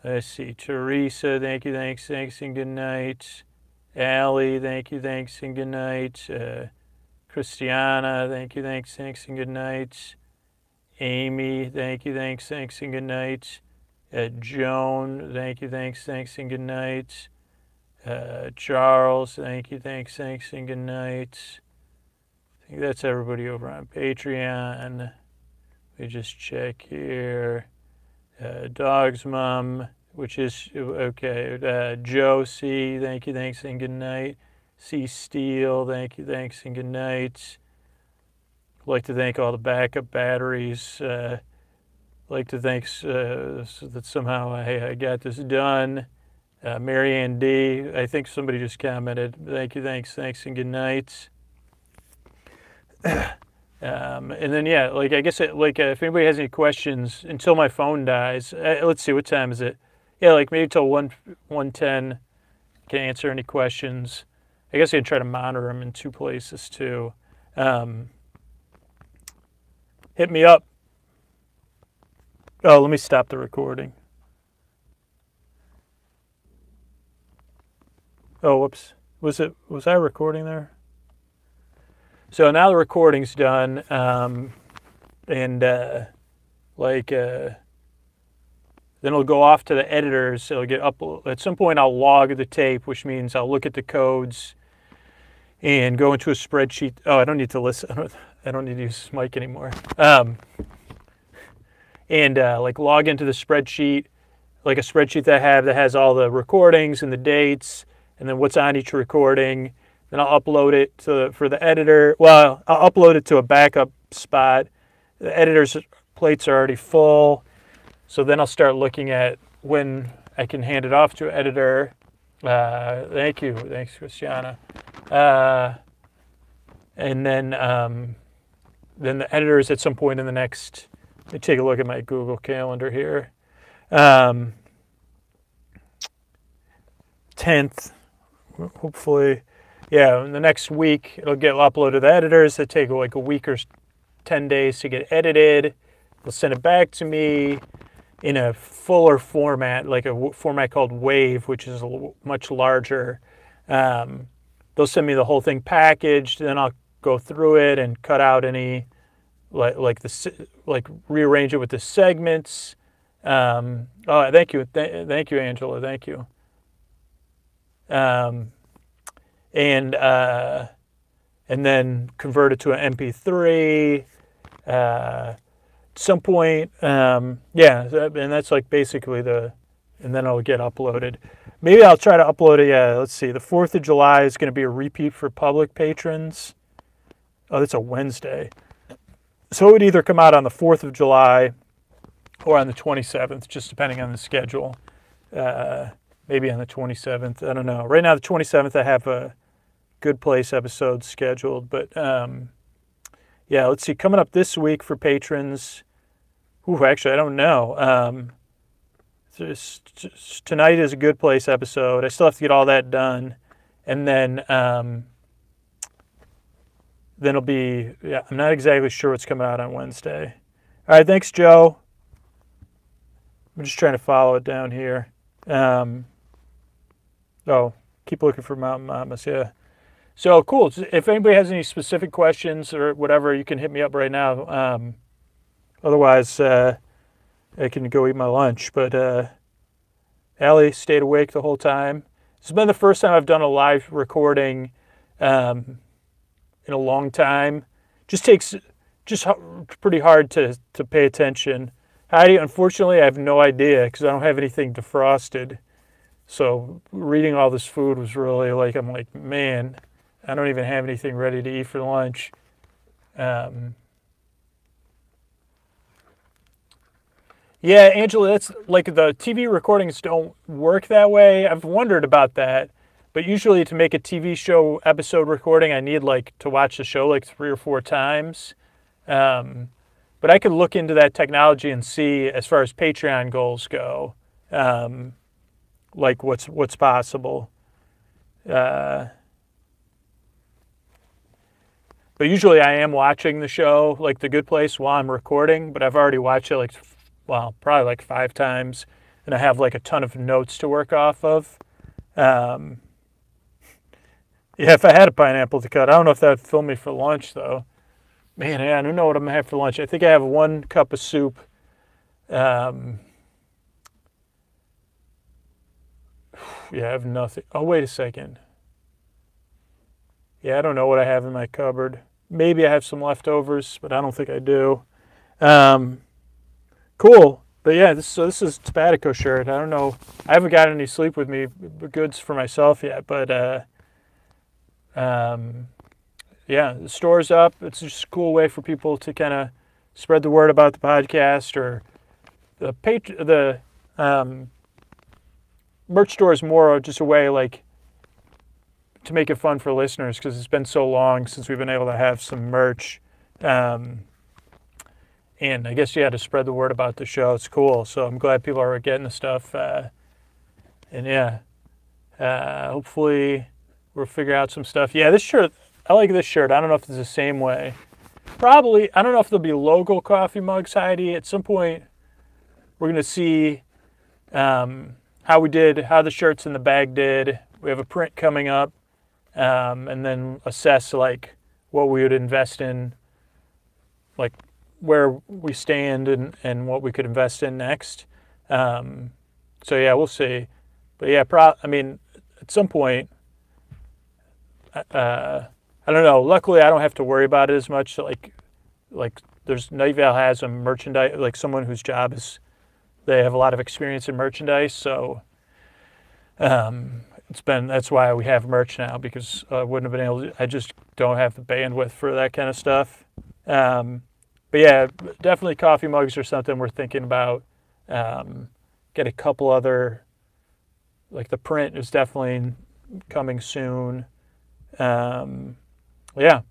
Let's see, Teresa, thank you, thanks, and good night. Allie, thank you, thanks, and good night. Christiana, thank you, thanks, and good night. Amy, thank you, thanks, and good night. Joan, thank you, thanks, and good night. Charles, thank you, thanks, and good night. I think that's everybody over on Patreon. Let me just check here. Dog's Mom, which is okay. Joe C, thank you, thanks, and good night. C Steel, thank you, thanks, and good night. I'd like to thank all the backup batteries. I'd like to thank that somehow I got this done. Marianne D, I think somebody just commented. Thank you, thanks, and good night. And then yeah, like I guess if anybody has any questions until my phone dies, let's see, what time is it? Yeah, like maybe till 1:10, can answer any questions. I guess I can try to monitor them in 2 places too. Hit me up. Oh, let me stop the recording. Oh, whoops. Was I recording there? So now the recording's done, and then it'll go off to the editors. It'll get uploaded. At some point, I'll log the tape, which means I'll look at the codes and go into a spreadsheet. Oh, I don't need to listen. I don't need to use this mic anymore. Log into the spreadsheet, like a spreadsheet that I have that has all the recordings and the dates, and then what's on each recording. Then I'll upload it for the editor. Well, I'll upload it to a backup spot. The editor's plates are already full. So then I'll start looking at when I can hand it off to an editor. Thank you. Thanks, Christiana. And then the editors at some point in the next, let me take a look at my Google Calendar here. 10th, hopefully. Yeah, in the next week, it'll get uploaded to the editors. They take like a week or 10 days to get edited. They'll send it back to me in a fuller format, like a format called WAVE, which is much larger. They'll send me the whole thing packaged, then I'll go through it and cut out any, rearrange it with the segments. Thank you, thank you, Angela, thank you. And then convert it to an MP3. At some point, and that's like basically and then it'll get uploaded. Maybe I'll try to upload it. Yeah, let's see. The 4th of July is going to be a repeat for public patrons. Oh, that's a Wednesday. So it would either come out on the 4th of July or on the 27th, just depending on the schedule. Maybe on the 27th. I don't know. Right now, the 27th, I have a Good Place episode scheduled. But, let's see. Coming up this week for patrons. Actually, I don't know. Tonight is a Good Place episode. I still have to get all that done. And then it'll be, I'm not exactly sure what's coming out on Wednesday. All right, thanks, Joe. I'm just trying to follow it down here. Keep looking for Mountain Mamas, yeah. So, cool. If anybody has any specific questions or whatever, you can hit me up right now. Otherwise, I can go eat my lunch. But Allie stayed awake the whole time. This has been the first time I've done a live recording in a long time. Just pretty hard to pay attention. Heidi, unfortunately, I have no idea because I don't have anything defrosted. So reading all this food was really I'm like, man, I don't even have anything ready to eat for lunch. Yeah, Angela, that's like the TV recordings don't work that way. I've wondered about that. But usually to make a TV show episode recording, I need to watch the show 3 or 4 times. But I could look into that technology and see, as far as Patreon goals go, what's possible. But usually I am watching the show, The Good Place, while I'm recording. But I've already watched it probably 5 times, and I have a ton of notes to work off of. If I had a pineapple to cut, I don't know if that would fill me for lunch though. Man, I don't know what I'm gonna have for lunch. I think I have 1 cup of soup, Yeah, I have nothing. Oh, wait a second. Yeah, I don't know what I have in my cupboard. Maybe I have some leftovers, but I don't think I do. Um, cool. But yeah, this is Tobacco shirt. I don't know. I haven't got any sleep with me goods for myself yet, but um, yeah, the store's up. It's just a cool way for people to kind of spread the word about the podcast, or the merch store is more just a way like to make it fun for listeners, because it's been so long since we've been able to have some merch. And I guess, yeah, to spread the word about the show. It's cool. So I'm glad people are getting the stuff. And yeah, hopefully we'll figure out some stuff. Yeah, this shirt, I like this shirt. I don't know if it's the same way. Probably, I don't know if there'll be logo coffee mugs, Heidi. At some point, we're going to see how the shirts in the bag did. We have a print coming up, and then assess like what we would invest in, like where we stand and what we could invest in next. So yeah, we'll see. But yeah, I mean, at some point, I don't know. Luckily, I don't have to worry about it as much. Like there's Nightval has a merchandise, like someone whose job is, they have a lot of experience in merchandise. So that's why we have merch now, because I wouldn't have been able to, I just don't have the bandwidth for that kind of stuff. But yeah, definitely coffee mugs are something we're thinking about. Get a couple other, like the print is definitely coming soon. Yeah.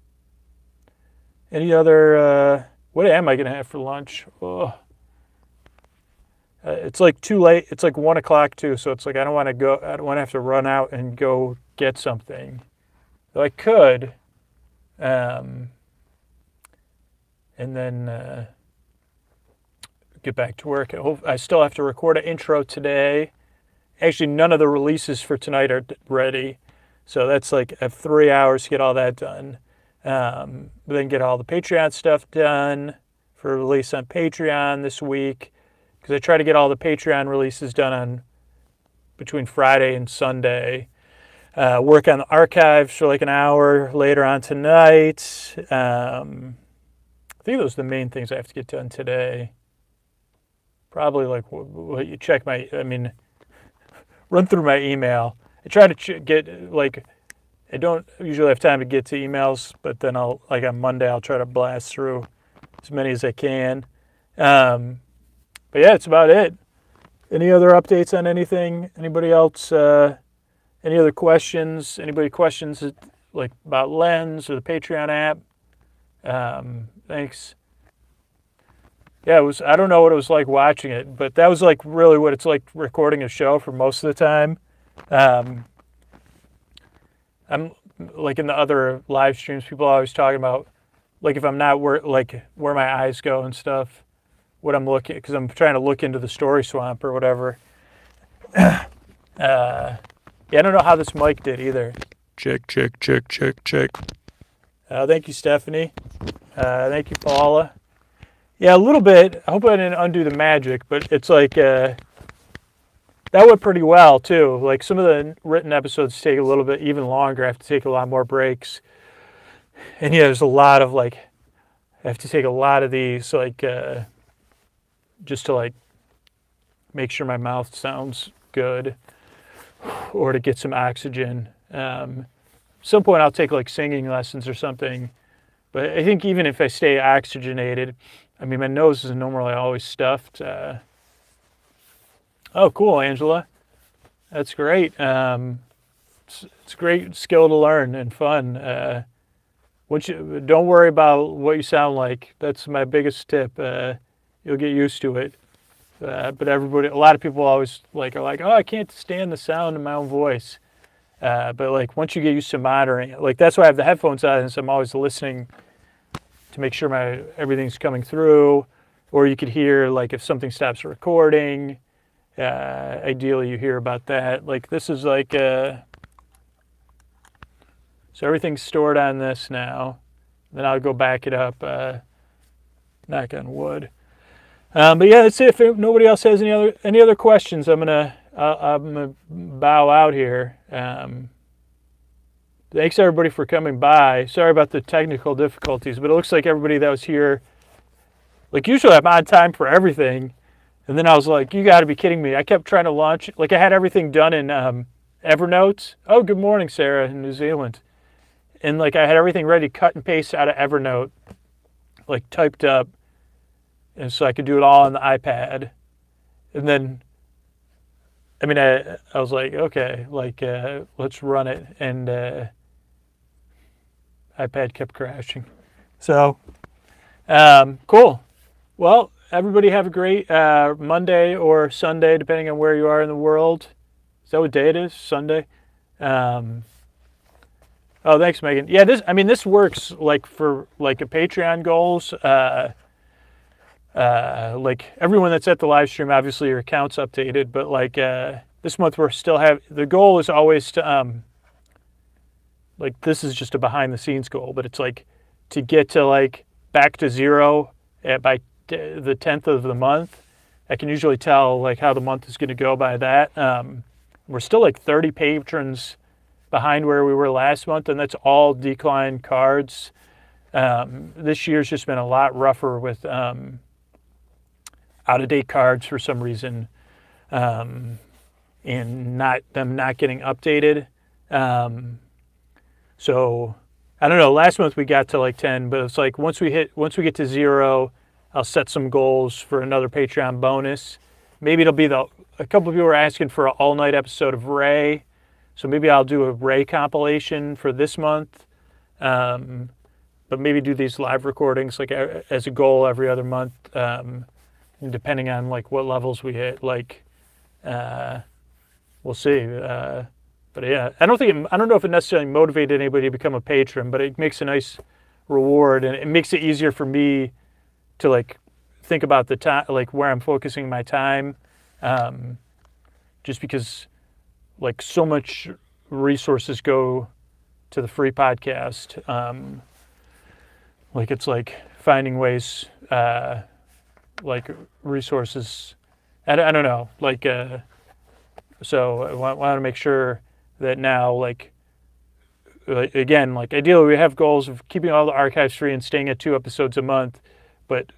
Any other, what am I going to have for lunch? Oh. It's like too late. It's like 1 o'clock too. So it's like, I don't want to have to run out and go get something. Though I could. And then get back to work. I still have to record an intro today. Actually, none of the releases for tonight are ready. So that's like, I have 3 hours to get all that done. Then get all the Patreon stuff done for release on Patreon this week. Because I try to get all the Patreon releases done between Friday and Sunday. Work on the archives for like an hour later on tonight. I think those are the main things I have to get done today. Probably like what you check run through my email. I try to get like, I don't usually have time to get to emails, but then on Monday I'll try to blast through as many as I can. But yeah, that's about it. Any other updates on anything? Anybody else? Any other questions? Anybody questions like about Lens or the Patreon app? Thanks. Yeah, I don't know what it was like watching it, but that was like really what it's like recording a show for most of the time. I'm like in the other live streams, people are always talking about like if I'm not where my eyes go and stuff, what I'm looking, because I'm trying to look into the story swamp or whatever. Yeah, I don't know how this mic did either. Check. Thank you, Stephanie. Thank you, Paula. Yeah, a little bit. I hope I didn't undo the magic, but it's like that went pretty well too. Like some of the written episodes take a little bit even longer. I have to take a lot more breaks. And yeah, there's a lot of like, I have to take a lot of these like just to like make sure my mouth sounds good or to get some oxygen. At some point I'll take like singing lessons or something. But I think even if I stay oxygenated, I mean, my nose is normally always stuffed. Oh, cool, Angela. That's great. It's a great skill to learn and fun. Don't worry about what you sound like. That's my biggest tip. You'll get used to it. But a lot of people always are like, oh, I can't stand the sound of my own voice. But like once you get used to monitoring it, like that's why I have the headphones on, so I'm always listening to make sure everything's coming through. Or you could hear like if something stops recording. Ideally you hear about that. Like this is like so everything's stored on this now. Then I'll go back it up. Knock on wood. But yeah, that's it. If nobody else has any other questions, I'm gonna I'm going to bow out here. Thanks, everybody, for coming by. Sorry about the technical difficulties, but it looks like everybody that was here, like usually I'm on time for everything. And then I was like, you got to be kidding me. I kept trying to launch, like I had everything done in Evernote. Oh, good morning, Sarah in New Zealand. And like I had everything ready to cut and paste out of Evernote, like typed up. And so I could do it all on the iPad. And then, I mean, I was like, okay, like let's run it. And iPad kept crashing. So, cool. Well, everybody have a great Monday or Sunday, depending on where you are in the world. Is that what day it is? Sunday? Oh, thanks, Megan. Yeah, this works like for like a Patreon goals. Like everyone that's at the live stream, obviously your account's updated, but like this month we're still the goal is always to like this is just a behind the scenes goal, but it's like to get to like back to zero by the 10th of the month. I can usually tell like how the month is going to go by that. We're still like 30 patrons behind where we were last month, and that's all declined cards. This year's just been a lot rougher with out-of-date cards for some reason, and not getting updated. So I don't know. Last month we got to like 10, but it's like once we get to zero, I'll set some goals for another Patreon bonus. Maybe it'll be a couple of you are asking for an all-night episode of Ray, so maybe I'll do a Ray compilation for this month. But maybe do these live recordings like as a goal every other month, depending on like what levels we hit. Like we'll see. But yeah, I don't know if it necessarily motivated anybody to become a patron, but it makes a nice reward, and it makes it easier for me to like think about the time, like where I'm focusing my time, just because like so much resources go to the free podcast. Like it's like finding ways, like resources. I don't know, like so I want to make sure that now, like again, like ideally we have goals of keeping all the archives free and staying at 2 episodes a month, but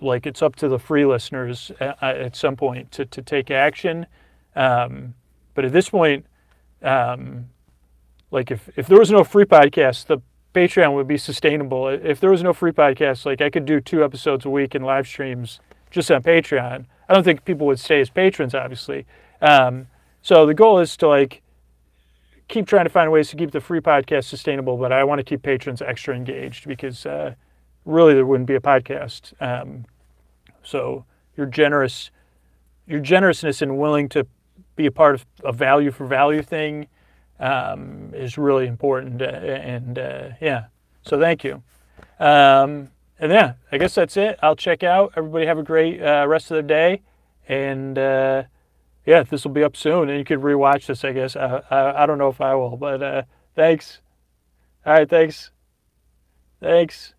like it's up to the free listeners at some point to take action. But at this point, like if there was no free podcast, the Patreon would be sustainable. If there was no free podcast, like I could do 2 episodes a week in live streams just on Patreon. I don't think people would stay as patrons, obviously. So the goal is to like keep trying to find ways to keep the free podcast sustainable, but I want to keep patrons extra engaged because really there wouldn't be a podcast. So your generousness and willing to be a part of a value for value thing is really important. And yeah, so thank you. And yeah, I guess that's it. I'll check out. Everybody have a great rest of the day. And yeah, this will be up soon, and you could rewatch this, I guess. I don't know if I will, but thanks. All right, thanks. Thanks.